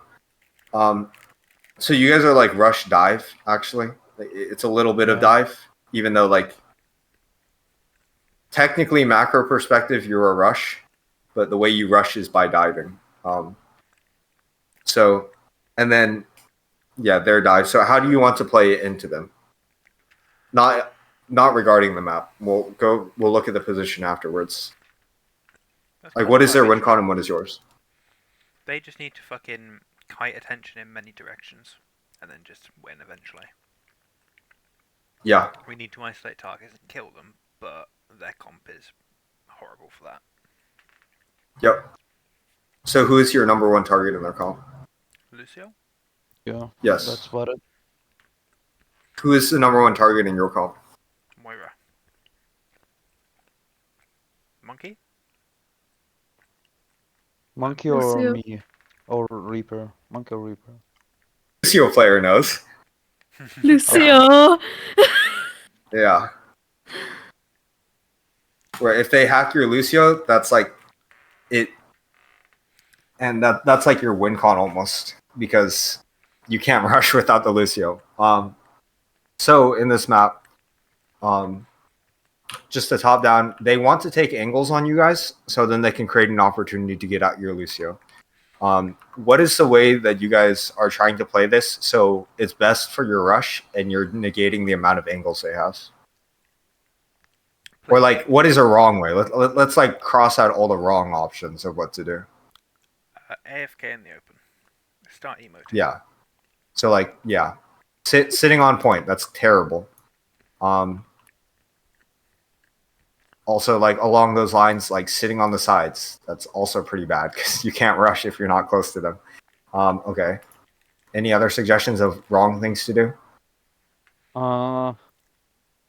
So you guys are like rush dive, actually. Like, it's a little bit of Yeah. dive, even though like technically macro perspective, you're a rush, but the way you rush is by diving. So, and then, yeah, their dive. So how do you want to play into them? Not regarding the map. We'll look at the position afterwards. That's Like, kind what of is their what I win mean. con and what is yours? They just need to fucking kite attention in many directions, and then just win eventually. Yeah. We need to isolate targets and kill them, but their comp is horrible for that. Yep. So who is your number one target in their comp? Lucio? Yeah, Yes. that's about it. Who is the number one target in your comp? Moira. Monkey? Monkey or Lucio. me? Or Reaper? Monkey or Reaper? Lucio player knows. Lucio. Yeah. Where if they hack your Lucio, that's like it, and that's like your win con almost, because you can't rush without the Lucio. So in this map, just a top down, they want to take angles on you guys, so then they can create an opportunity to get at your Lucio. What is the way that you guys are trying to play this so it's best for your rush and you're negating the amount of angles they have? Or like, what is a wrong way? Let's like cross out all the wrong options of what to do. AFK in the open. Start emoting. Yeah. So like, yeah, sitting on point. That's terrible. Also, like along those lines, like sitting on the sides. That's also pretty bad because you can't rush if you're not close to them. Okay. Any other suggestions of wrong things to do?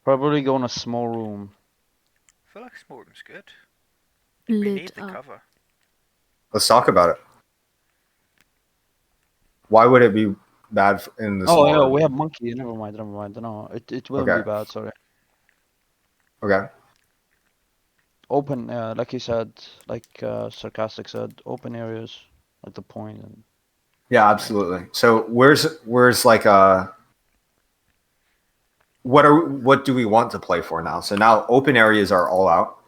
Probably go in a small room. I feel like small room's good. We need Lit the up. cover. Let's talk about it. Why would it be bad in the Oh small yeah, room? we have Monkey. Never mind. No, it wouldn't Okay. be bad. Sorry. Okay. Open, like you said, like Sarcastic said, open areas, like the point, and Yeah, absolutely. So where's like what do we want to play for now? So now open areas are all out.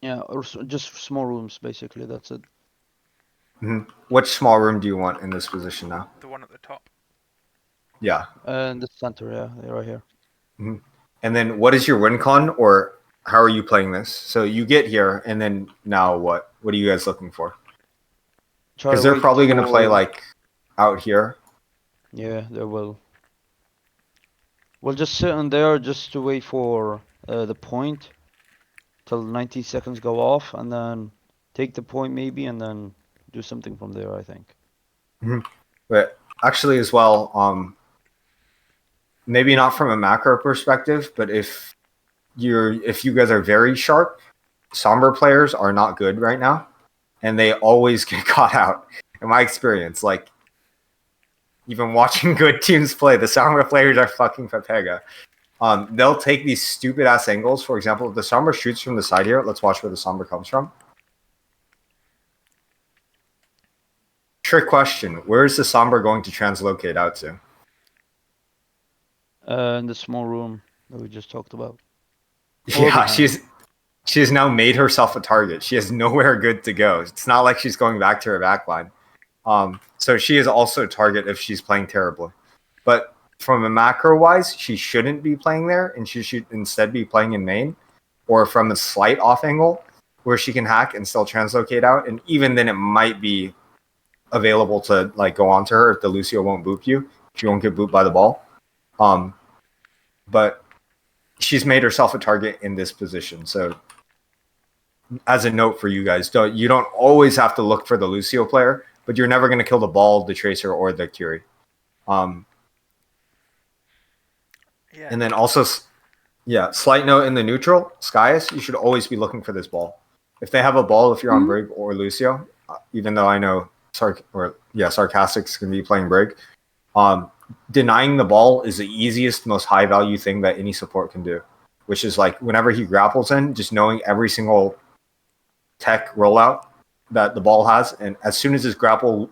yeah, or just small rooms basically. That's it. Which small room do you want in this position now? The one at the top. Yeah. And the center, yeah, they're right here. And then what is your win con, or how are you playing this? So you get here, and then now what? What are you guys looking for? Try Because to they're wait probably going to play for- like out here. Yeah, they will. We'll just sit in there just to wait for the point till 90 seconds go off, and then take the point maybe, and then do something from there. I think. But actually, as well, maybe not from a macro perspective, but if you guys are very sharp, Sombra players are not good right now, and they always get caught out. In my experience, like even watching good teams play, the Sombra players are fucking Pepega. They'll take these stupid ass angles. For example, if the Sombra shoots from the side here, let's watch where the Sombra comes from. Trick question: where is the Sombra going to translocate out to? In the small room that we just talked about. Yeah, behind. she has now made herself a target. She has nowhere good to go. It's not like she's going back to her backline. So she is also a target if she's playing terribly. But from a macro wise, she shouldn't be playing there, and she should instead be playing in main, or from a slight off angle where she can hack and still translocate out. And even then, it might be available to like go onto her if the Lucio won't boop you. She won't get booped by the ball. But she's made herself a target in this position. So as a note for you guys, you don't always have to look for the Lucio player, but you're never going to kill the ball, the Tracer, or the Curie. Yeah. And then also, yeah, slight note in the neutral, Skyus, you should always be looking for this ball. If they have a ball, if you're on Brig or Lucio, even though I know Sarcastic's going to be playing Brig, denying the ball is the easiest, most high value thing that any support can do, which is like whenever he grapples in, just knowing every single tech rollout that the ball has, and as soon as his grapple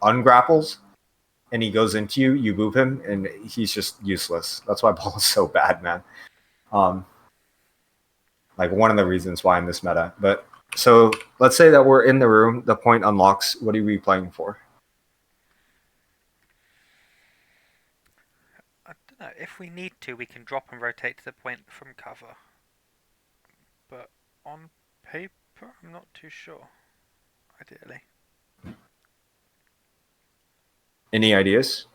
ungrapples and he goes into you, you boop him, and he's just useless. That's why ball is so bad, man. like one of the reasons why in this meta. But so let's say that we're in the room, the point unlocks. What are we playing for? I don't know. If we need to, we can drop and rotate to the point from cover. But on paper, I'm not too sure. Ideally. Any ideas?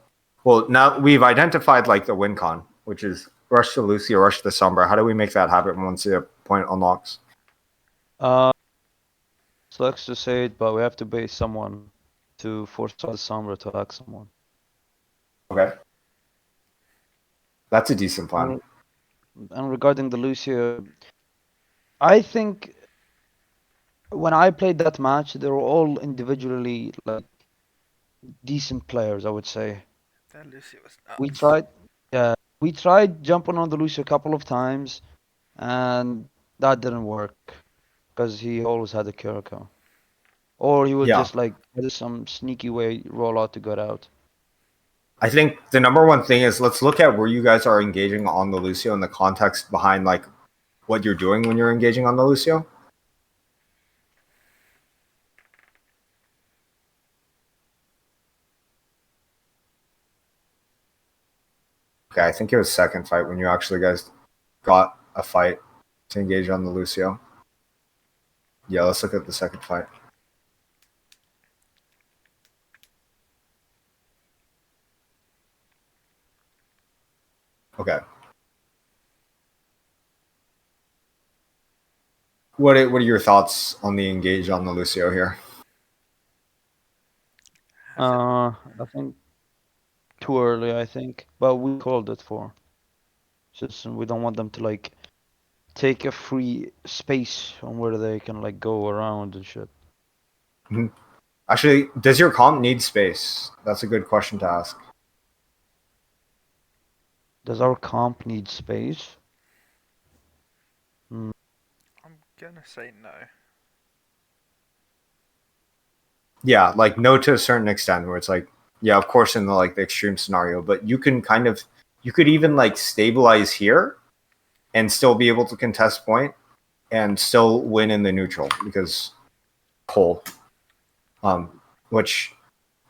Well, now we've identified like the win con, which is rush the Lucio, rush the Sombra. How do we make that happen once the point unlocks? Sucks to say it, but we have to base someone to force out the Sombra to hack someone. Okay. That's a decent plan. And regarding the Lucio, I think when I played that match, they were all individually like decent players, I would say. That Lucy was We nuts. we tried jumping on the Lucio a couple of times, and that didn't work because he always had a Kiriko, or he would Yeah. just like do some sneaky way roll out to get out. I think the number one thing is let's look at where you guys are engaging on the Lucio and the context behind like what you're doing when you're engaging on the Lucio. Okay, I think it was second fight when you actually guys got a fight to engage on the Lucio. Yeah, let's look at the second fight. Okay. What are your thoughts on the engage on the Lucio here? I think too early, I think, but we called it for. Just we don't want them to like take a free space on where they can like go around and shit. Actually, does your comp need space? That's a good question to ask. Does our comp need space? I'm gonna say no. Yeah, like no to a certain extent where it's like, yeah, of course in the like the extreme scenario, but you can kind of you could even like stabilize here and still be able to contest point and still win in the neutral because Cole. Which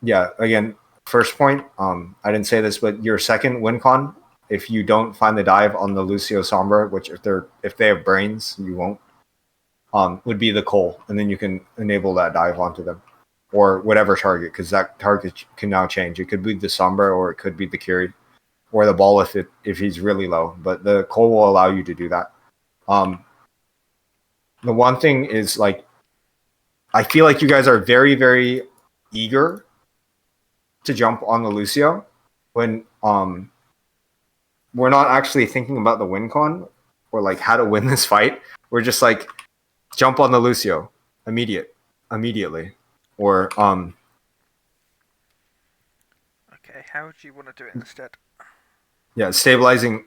yeah, again, first point, I didn't say this, but your second win con, if you don't find the dive on the Lucio Sombra, which if they have brains, you won't, would be the Cole, and then you can enable that dive onto them. Or whatever target, because that target can now change. It could be the Sombra or it could be the Kiri. Or the ball if he's really low. But the Cole will allow you to do that. The one thing is like I feel like you guys are very, very eager to jump on the Lucio when we're not actually thinking about the win con or like how to win this fight. We're just like jump on the Lucio immediately. Or Okay, how would you want to do it instead? yeah, stabilizing.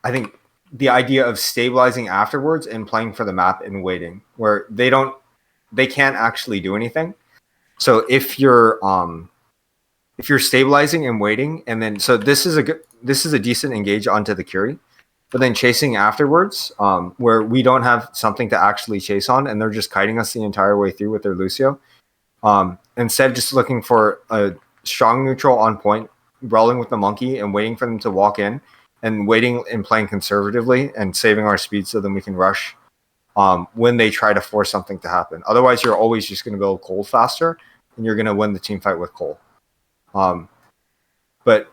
I think the idea of stabilizing afterwards and playing for the map and waiting, where they can't actually do anything. So if you're stabilizing and waiting, and then so this is a decent engage onto the Curie, but then chasing afterwards, where we don't have something to actually chase on, and they're just kiting us the entire way through with their Lucio. Instead, just looking for a strong neutral on point, brawling with the monkey, and waiting for them to walk in, and waiting and playing conservatively and saving our speed so then we can rush when they try to force something to happen. Otherwise, you're always just going to build Cole faster, and you're going to win the team fight with Cole. But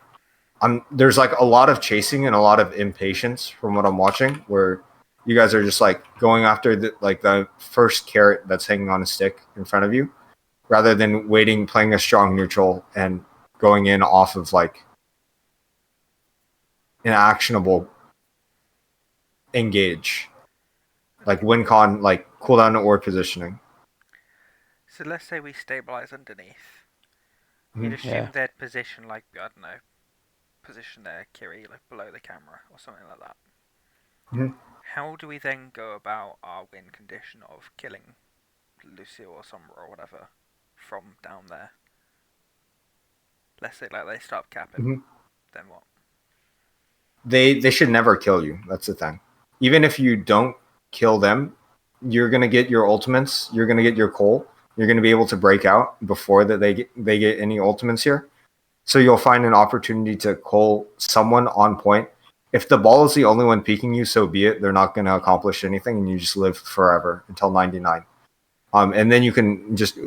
there's like a lot of chasing and a lot of impatience from what I'm watching, where you guys are just like going after the first carrot that's hanging on a stick in front of you, rather than waiting, playing a strong neutral, and going in off of like an actionable engage, like win con, like cooldown or positioning. So let's say we stabilize underneath. Mhm. You'd assume Yeah. they'd position like, I don't know, position their Kiri like below the camera or something like that. Mhm. How do we then go about our win condition of killing Lucio or Sombra or whatever from down there? Let's say like they start capping. Mhm. Then what? They should never kill you. That's the thing. even if you don't kill them, you're gonna get your ultimates. You're gonna get your coal. You're gonna be able to break out before that they get any ultimates here. So you'll find an opportunity to coal someone on point. If the ball is the only one peeking you, so be it. They're not going to accomplish anything, and you just live forever until 99. And then you can just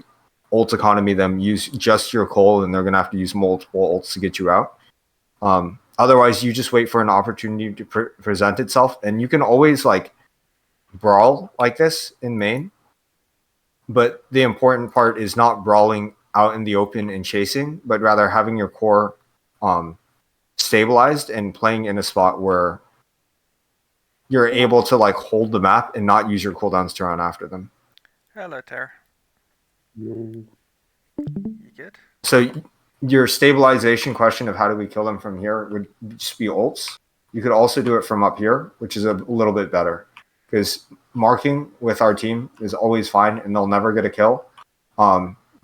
ult economy them, use just your coal, and they're going to have to use multiple ults to get you out. Otherwise, you just wait for an opportunity to present itself, and you can always like brawl like this in main. But the important part is not brawling out in the open and chasing, but rather having your core stabilized and playing in a spot where you're able to like hold the map and not use your cooldowns to run after them. Hello, Ter. You good? So your stabilization question of how do we kill them from here would just be ults. You could also do it from up here, which is a little bit better because marking with our team is always fine and they'll never get a kill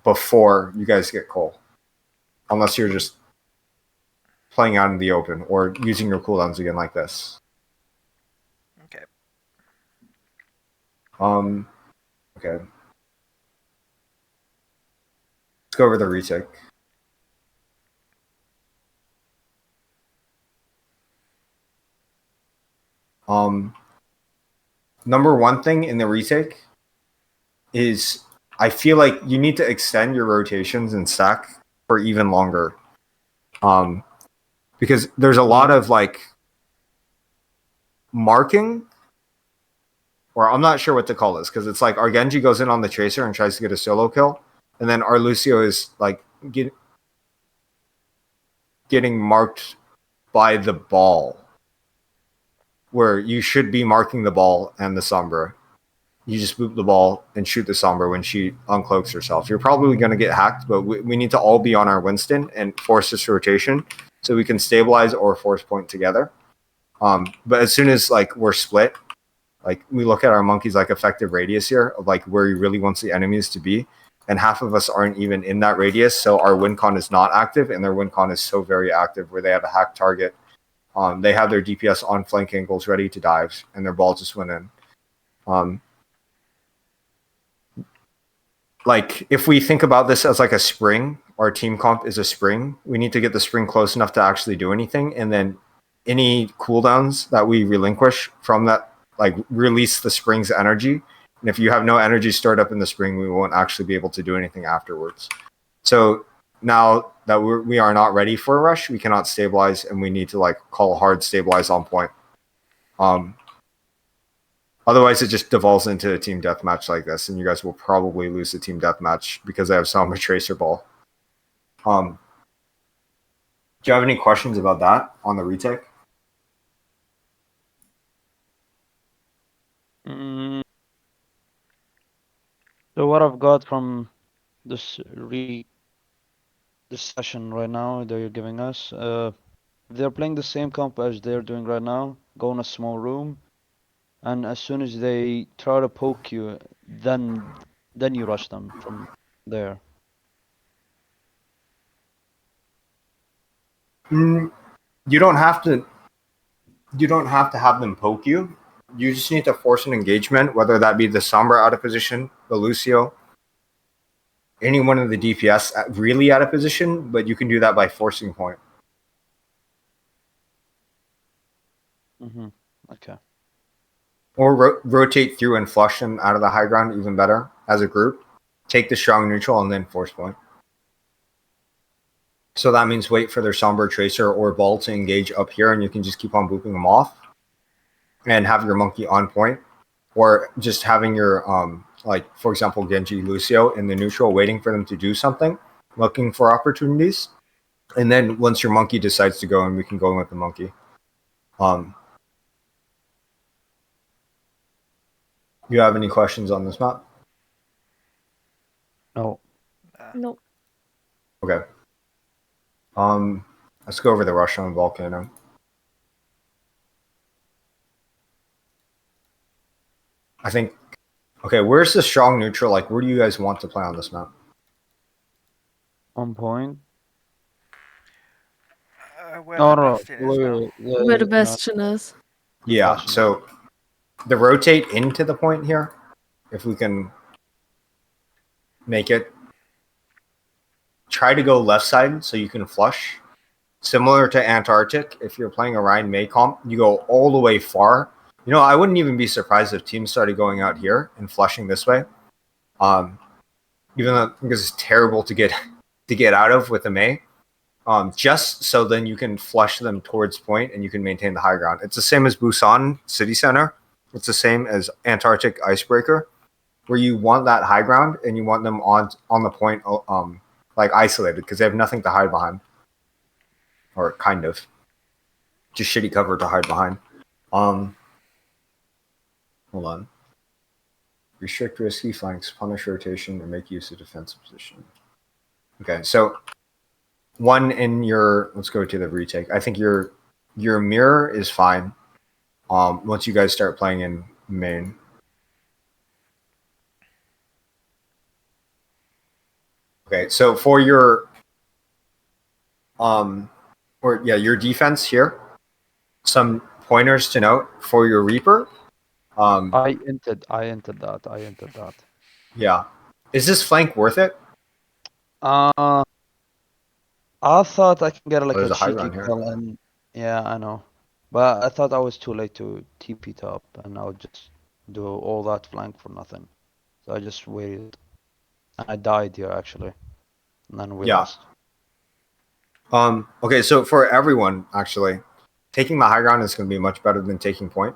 before you guys get coal, unless you're just playing out in the open or using your cooldowns again like this. Okay. Okay. Let's go over the retake. Number one thing in the retake is I feel like you need to extend your rotations and stack for even longer. Because there's a lot of like marking, or I'm not sure what to call this, because it's like our Genji goes in on the Tracer and tries to get a solo kill, and then our Lucio is like getting marked by the ball, where you should be marking the ball and the Sombra. You just boop the ball and shoot the Sombra when she uncloaks herself. You're probably going to get hacked, but we need to all be on our Winston and force this rotation so we can stabilize or force point together. But as soon as like we're split, like we look at our monkeys like effective radius here of like where he really wants the enemies to be, and half of us aren't even in that radius, so our win con is not active, and their win con is so very active where they have a hack target. They have their DPS on flank angles ready to dive, and their ball just went in. Like if we think about this as like a spring, our team comp is a spring, we need to get the spring close enough to actually do anything, and then any cooldowns that we relinquish from that, like release the spring's energy. And if you have no energy stored up in the spring, we won't actually be able to do anything afterwards. So now that we are not ready for a rush, we cannot stabilize, and we need to like call hard stabilize on point. Otherwise, it just devolves into a team deathmatch like this, and you guys will probably lose the team deathmatch because I have Sombra Tracer Ball. Do you have any questions about that on the retake? So what I've got from this session right now that you're giving us, they're playing the same comp as they're doing right now. Go in a small room, and as soon as they try to poke you, then you rush them from there. You don't have to. You don't have to have them poke you. You just need to force an engagement, whether that be the Sombra out of position, the Lucio, any one of the DPS really out of position, but you can do that by forcing point. Okay. Or rotate through and flush them out of the high ground even better as a group. Take the strong neutral and then force point. So that means wait for their Sombra Tracer or Ball to engage up here, and you can just keep on booping them off and have your monkey on point. Or just having your, like, for example, Genji Lucio in the neutral, waiting for them to do something, looking for opportunities. And then once your monkey decides to go in, we can go in with the monkey. You have any questions on this map? No. No. Okay. Let's go over the rush on Volcano. I think. Okay, where's the strong neutral? Like, where do you guys want to play on this map? On point. Where No, the no. Bastion is now. Where the Bastion is. Yeah. Bastion. So the rotate into the point here, if we can make it, try to go left side so you can flush. Similar to Antarctic, if you're playing a Ryan May comp, you go all the way far. You know, I wouldn't even be surprised if teams started going out here and flushing this way. Even though I think it's terrible to get out of with the May. Just so then you can flush them towards point and you can maintain the high ground. It's the same as Busan City Center. It's the same as Antarctic Icebreaker, where you want that high ground and you want them on the point, like isolated, because they have nothing to hide behind, or kind of just shitty cover to hide behind. Hold on. Restrict risky flanks, punish rotation, and make use of defensive position. Okay, so one in your, let's go to the retake. I think your mirror is fine. Once you guys start playing in main. Okay, so for your your defense here, some pointers to note for your Reaper. I entered that. Yeah. Is this flank worth it? I thought I can get like there's a a high cheeky ground here. kill, and yeah, I know. But I thought I was too late to TP top, and I would just do all that flank for nothing. So I just waited. And I died here actually. And then we Yeah. lost. Okay, so for everyone, actually, taking the high ground is going to be much better than taking point.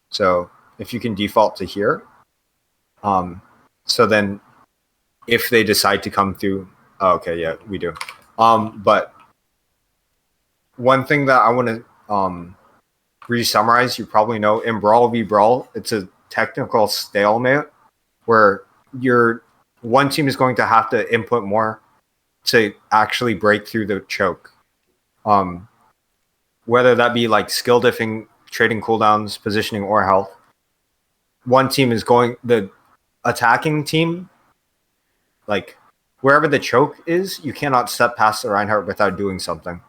So if you can default to here, so then if they decide to come through, okay, yeah, we do. But one thing that I want to re-summarize, you probably know, in Brawl v Brawl, it's a technical stalemate where one team is going to have to input more to actually break through the choke. Whether that be like skill diffing, trading cooldowns, positioning, or health. One team is the attacking team, like wherever the choke is, you cannot step past the Reinhardt without doing something.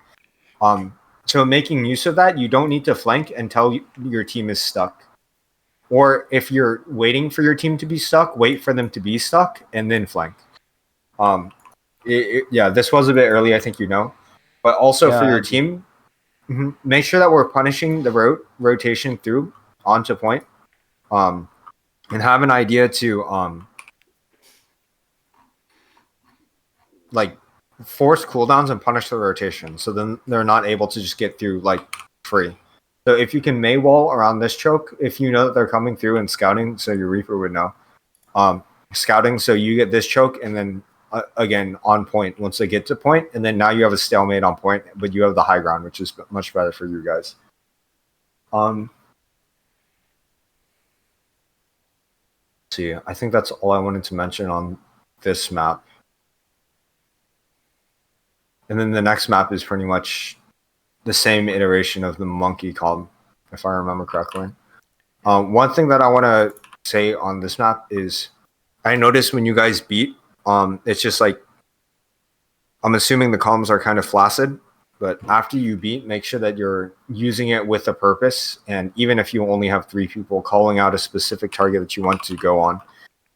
So making use of that, you don't need to flank until your team is stuck. Or if you're waiting for your team to be stuck, wait for them to be stuck and then flank. This was a bit early, I think you know. But also for your team, make sure that we're punishing the rotation through onto point. And have an idea to like force cooldowns and punish the rotation, so then they're not able to just get through like free. So if you can May wall around this choke, if you know that they're coming through and scouting, so your Reaper would know. Scouting, so you get this choke and then again on point once they get to point, and then now you have a stalemate on point, but you have the high ground, which is much better for you guys. See, I think that's all I wanted to mention on this map. And then the next map is pretty much the same iteration of the monkey comp, if I remember correctly. One thing that I want to say on this map is I noticed when you guys beat, it's just like, I'm assuming the columns are kind of flaccid, but after you beat, make sure that you're using it with a purpose. And even if you only have 3 people, calling out a specific target that you want to go on.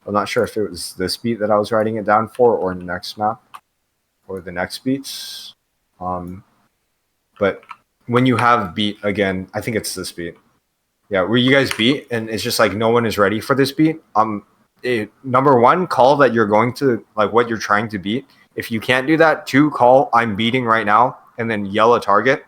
I'm not sure if it was this beat that I was writing it down for or the next map or the next beats. But when you have beat again, I think it's this beat. Yeah, where you guys beat and it's just like no one is ready for this beat. Number 1, call that you're going to like what you're trying to beat. If you can't do that, 2, call I'm beating right now and then yell a target.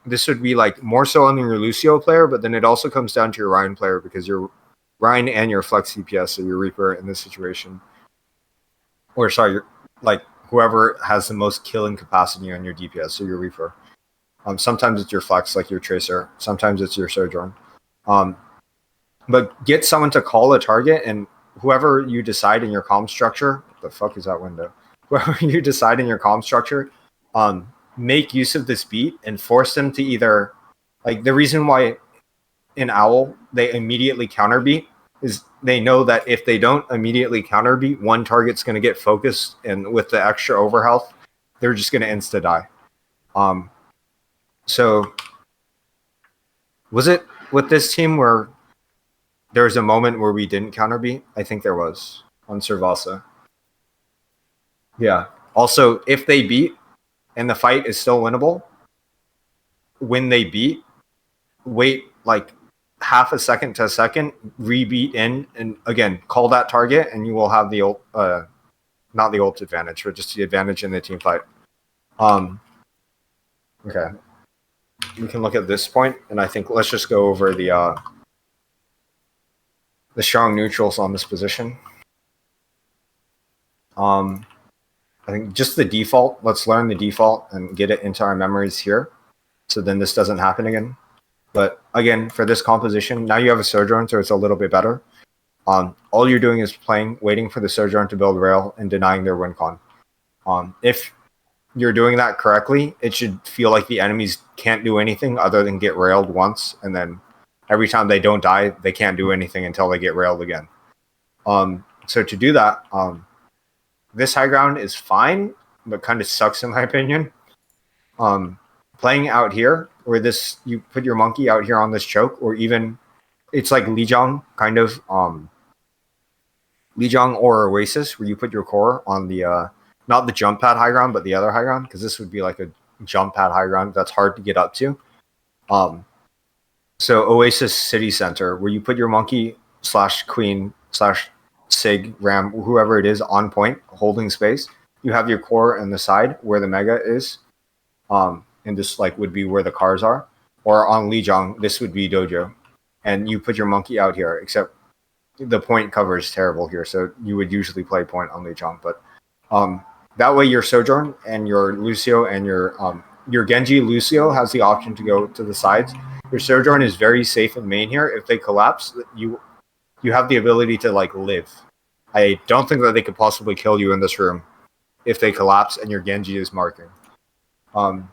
This would be like more so on your Lucio player, but then it also comes down to your Ryan player because your Ryan and your flex CPS, so your Reaper in this situation. Or sorry, like whoever has the most killing capacity on your DPS, so your Reaper. Sometimes it's your flex, like your Tracer. Sometimes it's your Sojourn. But get someone to call a target, and whoever you decide in your comm structure, what the fuck is that window? Whoever you decide in your comm structure, make use of this beat and force them to either, like the reason why in Owl they immediately counter beat is they know that if they don't immediately counter beat, one target's going to get focused, and with the extra overhealth, they're just going to insta die. So was it with this team where there was a moment where we didn't counter beat. I think there was on Servasa. Yeah. Also, if they beat and the fight is still winnable, when they beat, wait like half a second to a second, rebeat in, and again, call that target, and you will have the not the ult advantage, but just the advantage in the team fight. Okay. We can look at this point, and I think let's just go over the strong neutrals on this position. I think just the default, let's learn the default and get it into our memories here. So then this doesn't happen again. But again, for this composition, now you have a Sojourn, so it's a little bit better. All you're doing is playing, waiting for the Sojourn to build rail and denying their win con. If you're doing that correctly, it should feel like the enemies can't do anything other than get railed once, and then every time they don't die, they can't do anything until they get railed again. So to do that, this high ground is fine, but kind of sucks in my opinion. Playing out here, where this you put your monkey out here on this choke, or even it's like Lijiang kind of Lijiang or Oasis, where you put your core on the not the jump pad high ground, but the other high ground, because this would be like a jump pad high ground that's hard to get up to. So Oasis City Center, where you put your monkey / queen / sig ram, whoever it is, on point, holding space. You have your core on the side where the mega is, and this like would be where the cars are. Or on Lijiang, this would be Dojo, and you put your monkey out here. Except the point cover is terrible here, so you would usually play point on Lijiang, but that way your Sojourn and your Lucio and your Genji Lucio has the option to go to the sides. Your Sojourn is very safe in main here. If they collapse, you have the ability to like live. I don't think that they could possibly kill you in this room if they collapse and your Genji is marking. And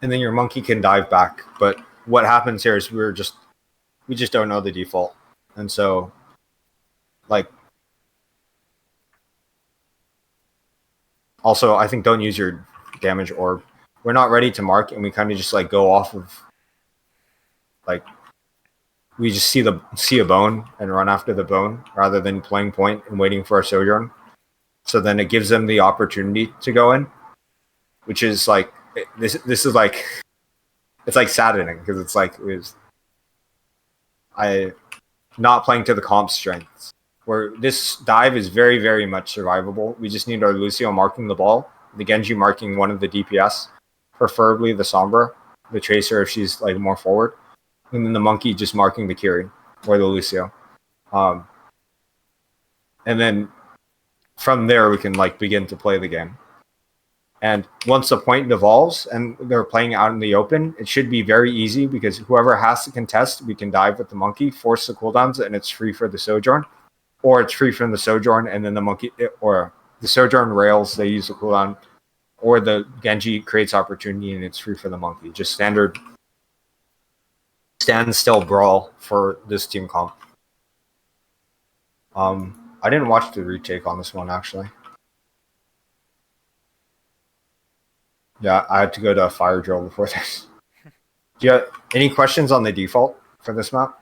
then your monkey can dive back. But what happens here is we just don't know the default. And so like also I think don't use your damage orb. We're not ready to mark, and we kind of just like go off of like we just see a bone and run after the bone rather than playing point and waiting for a Sojourn. So then it gives them the opportunity to go in, which is like this is like it's like saddening because it's like I not playing to the comp strengths. Where this dive is very, very much survivable. We just need our Lucio marking the ball, the Genji marking one of the DPS, preferably the Sombra, the Tracer if she's like more forward, and then the monkey just marking the Kiri or the Lucio. And then from there we can like begin to play the game. And once the point devolves and they're playing out in the open, it should be very easy because whoever has to contest, we can dive with the monkey, force the cooldowns, and it's free for the Sojourn. Or it's free from the Sojourn, and then the monkey or the Sojourn rails, they use the cooldown, or the Genji creates opportunity and it's free for the monkey. Just standard standstill brawl for this team comp. I didn't watch the retake on this one actually. Yeah, I had to go to a fire drill before this. Do you have any questions on the default for this map?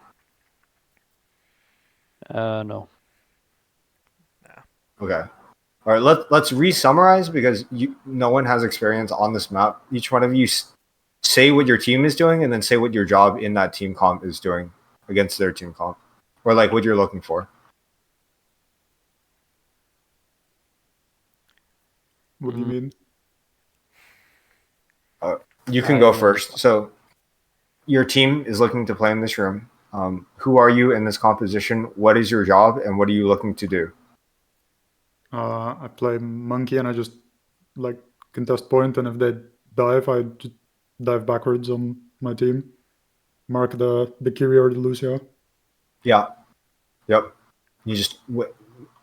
No. Okay. All right, let's re-summarize because no one has experience on this map. Each one of you say what your team is doing and then say what your job in that team comp is doing against their team comp, or like what you're looking for. What do you mean? You can go first. So your team is looking to play in this room. Who are you in this composition? What is your job and what are you looking to do? I play monkey and I just like contest point, and if they dive, I just dive backwards on my team. Mark the Kiri or the Lucio. Yeah. Yep. You just,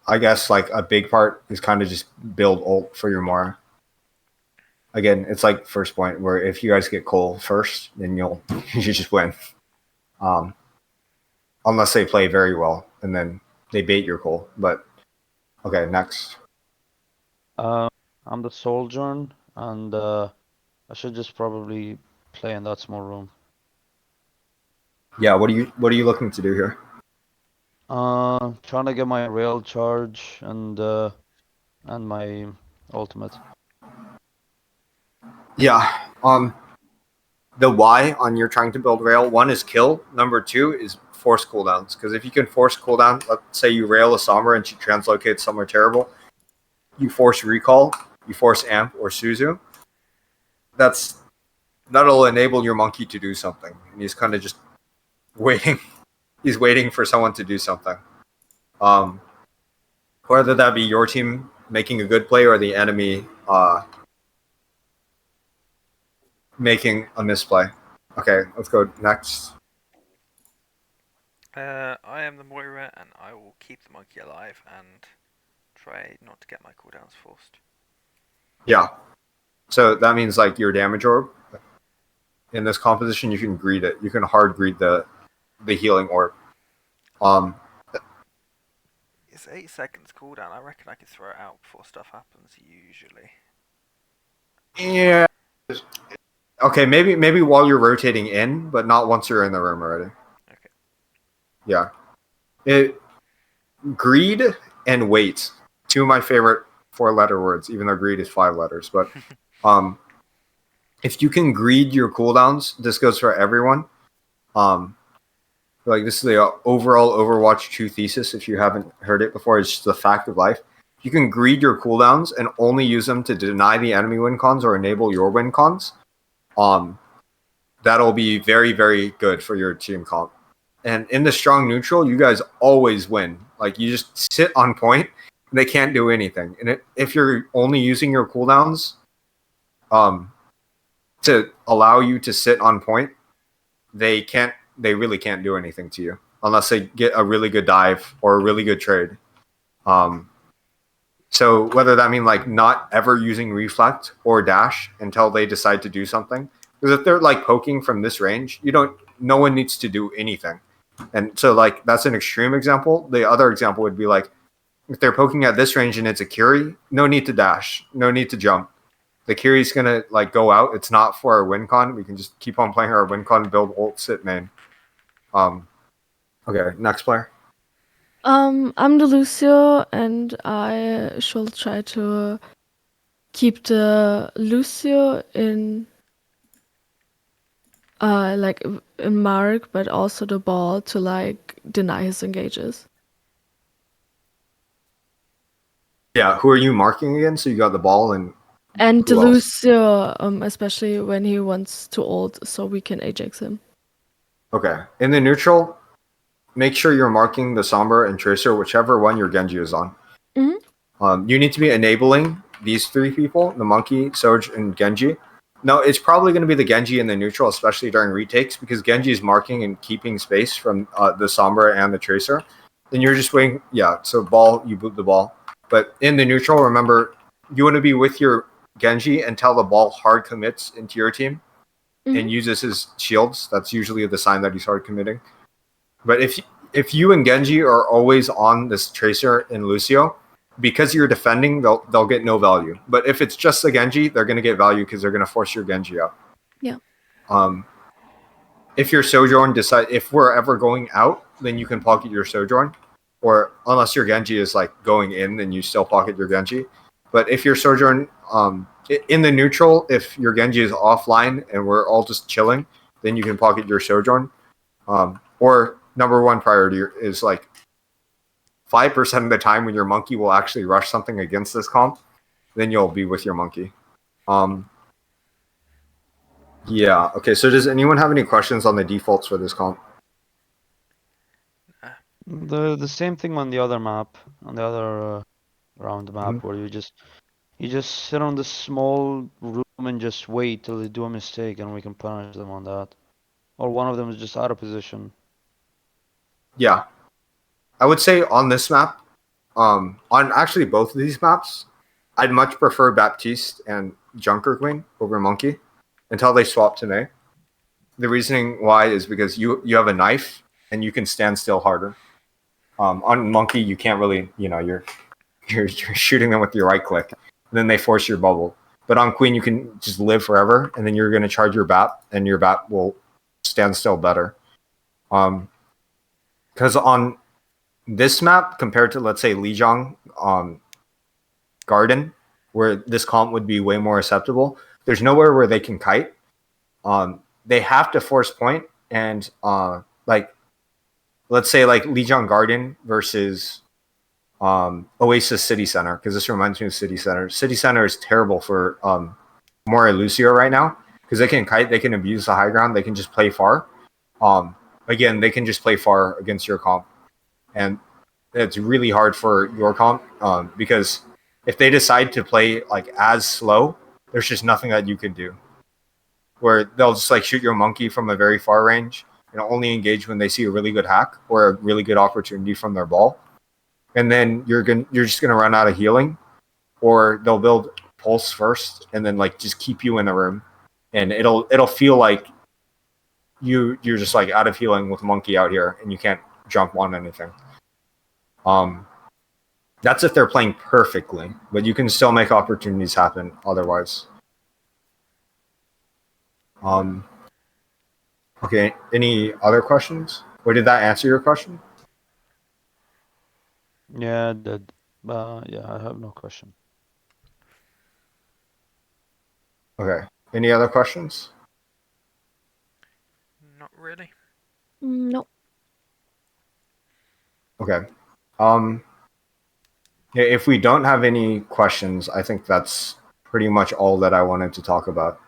I guess, like a big part is kind of just build ult for your Mora. Again, it's like first point where if you guys get Cole first, then you just win. Unless they play very well and then they bait your Cole. But okay, next. I'm the Sojourn, and I should just probably play in that small room. Yeah, what are you looking to do here? Trying to get my rail charge and my ultimate. Yeah. The Y on you're trying to build rail, one is kill. Number two is force cooldowns. Because if you can force cooldown, let's say you rail a Sombra and she translocates somewhere terrible, you force recall, you force amp or Suzu. That'll enable your monkey to do something. And he's kind of just waiting. He's waiting for someone to do something. Whether that be your team making a good play or the enemy making a misplay. Okay, let's go next. I am the Moira, and I will keep the monkey alive and try not to get my cooldowns forced. Yeah. So that means like your damage orb. In this composition, you can greed it. You can hard greed the healing orb. It's 8 seconds cooldown. I reckon I could throw it out before stuff happens. Usually. Yeah. Okay, maybe while you're rotating in, but not once you're in the room already. Okay. Yeah. Greed and wait. Two of my favorite 4-letter words, even though greed is 5 letters. But if you can greed your cooldowns, this goes for everyone. Like this is the overall Overwatch 2 thesis. If you haven't heard it before, it's just the fact of life. You can greed your cooldowns and only use them to deny the enemy win cons or enable your win cons. That'll be very, very good for your team comp. And in the strong neutral, you guys always win. Like you just sit on point, and they can't do anything. And if you're only using your cooldowns, to allow you to sit on point, they really can't do anything to you unless they get a really good dive or a really good trade. So whether that mean like not ever using reflect or dash until they decide to do something, because if they're like poking from this range, no one needs to do anything. And so like that's an extreme example. The other example would be like if they're poking at this range and it's a Curie, no need to dash, no need to jump. The Curie's gonna like go out. It's not for our win con. We can just keep on playing our win con, build ult, sit main. Okay, next player. I'm the Lucio, and I shall try to keep the Lucio in in mark, but also the ball to like deny his engages. Yeah, who are you marking again? So you got the ball and And the who else? Lucio, especially when he wants to ult, so we can Ajax him. Okay. In the neutral, make sure you're marking the Sombra and Tracer, whichever one your Genji is on. You need to be enabling these 3 people, the Monkey, Soj, and Genji. No, it's probably going to be the Genji in the neutral, especially during retakes, because Genji is marking and keeping space from the Sombra and the Tracer. Then you're just waiting. Yeah, so ball, you boot the ball. But in the neutral, remember, you want to be with your Genji until the ball hard commits into your team and uses his shields. That's usually the sign that he's hard committing. But if you and Genji are always on this Tracer and Lucio, because you're defending, they'll get no value. But if it's just the Genji, they're going to get value because they're going to force your Genji out. Yeah. If your Sojourn if we're ever going out, then you can pocket your Sojourn. Or unless your Genji is like going in, then you still pocket your Genji. But if your Sojourn, in the neutral, if your Genji is offline and we're all just chilling, then you can pocket your Sojourn. Or number one priority is like 5% of the time when your monkey will actually rush something against this comp, then you'll be with your monkey. Yeah. Okay. So does anyone have any questions on the defaults for this comp? The same thing on the other map, on the other round map, where you just sit on the small room and just wait till they do a mistake, and we can punish them on that. Or one of them is just out of position. Yeah. I would say on this map, on actually both of these maps, I'd much prefer Baptiste and Junker Queen over Monkey until they swap to Mei. The reasoning why is because you have a knife and you can stand still harder. On Monkey, you can't really, you're shooting them with your right click, and then they force your bubble. But on Queen, you can just live forever, and then you're going to charge your Bap, and your Bap will stand still better. Because on this map, compared to, let's say, Lijiang Garden, where this comp would be way more acceptable, there's nowhere where they can kite. They have to force point, and like, let's say like Lijiang Garden versus Oasis City Center, because this reminds me of City Center. City Center is terrible for Moray Lucio right now, because they can kite, they can abuse the high ground, they can just play far. Again, they can just play far against your comp, and it's really hard for your comp because if they decide to play like as slow, there's just nothing that you can do. Where they'll just like shoot your monkey from a very far range and only engage when they see a really good hack or a really good opportunity from their ball, and then you're just gonna run out of healing, or they'll build pulse first and then like just keep you in the room, and it'll feel like you're just like out of healing with monkey out here and you can't jump on anything. That's if they're playing perfectly, but you can still make opportunities happen otherwise. Okay, any other questions? Or did that answer your question? Yeah, yeah, I have no question. Okay, any other questions? Not really. No. Okay. Yeah, if we don't have any questions, I think that's pretty much all that I wanted to talk about.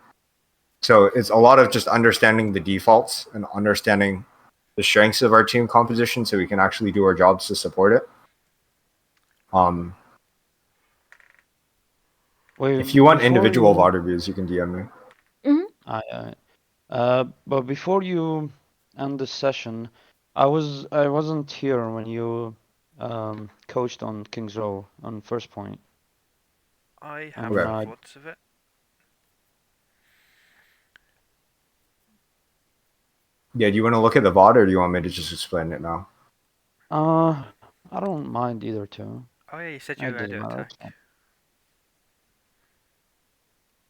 So it's a lot of just understanding the defaults and understanding the strengths of our team composition so we can actually do our jobs to support it. Wait, If you want before individual you- VOD reviews, you can DM me. But before you end the session, I wasn't here when you coached on Kings Row on first point. I have Okay. no thoughts of it. Yeah, do you want to look at the VOD or do you want me to just explain it now? I don't mind either two. Oh yeah, you said you It were going to doesn't do matter. attack.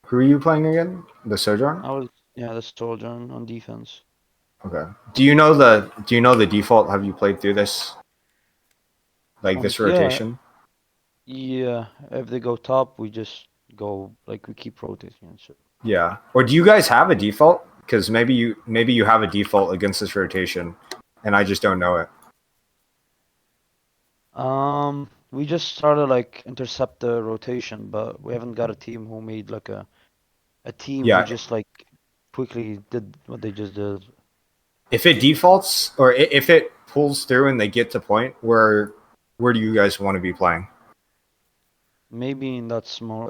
Who are you playing again? The Sojourn? Yeah, the soldier on defense. Okay. Do you know the default? Have you played through this? Like this Yeah. rotation? Yeah, if they go top, we just go like we keep rotating and shit. Yeah. Or do you guys have a default? Because maybe you have a default against this rotation, and I just don't know it. We just started like intercept the rotation, but we haven't got a team who made like a team Yeah. who just like quickly did what they just did. If it defaults or if it pulls through and they get to point, where do you guys want to be playing? Maybe in that small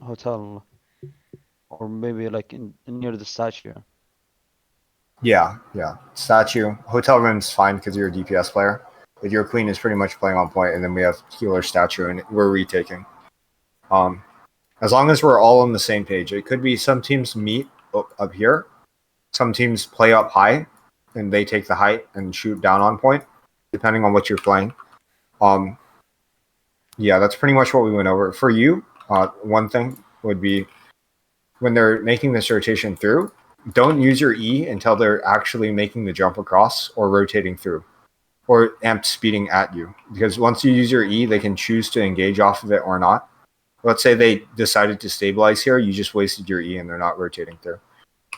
hotel, or maybe like in near the statue. Yeah. Statue. Hotel room's fine because you're a DPS player. But your queen is pretty much playing on point, and then we have healer statue, and we're retaking. As long as we're all on the same page, it could be some teams meet up here, some teams play up high, and they take the height and shoot down on point, depending on what you're playing. Yeah, that's pretty much what we went over. For you, one thing would be when they're making this rotation through, don't use your E until they're actually making the jump across or rotating through, or amp speeding at you. Because once you use your E, they can choose to engage off of it or not. Let's say they decided to stabilize here, you just wasted your E and they're not rotating through.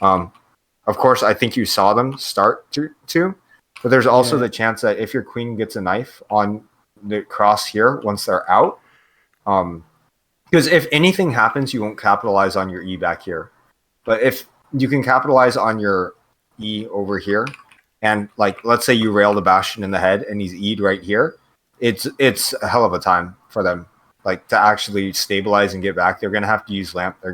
Of course, I think you saw them start to, but there's also the chance that if your queen gets a knife on the cross here once they're out, because if anything happens, you won't capitalize on your E back here. But if you can capitalize on your E over here, and like let's say you rail the Bastion in the head and he's E'd right here, it's a hell of a time for them. Like to actually stabilize and get back, they're gonna have to use lamp. They're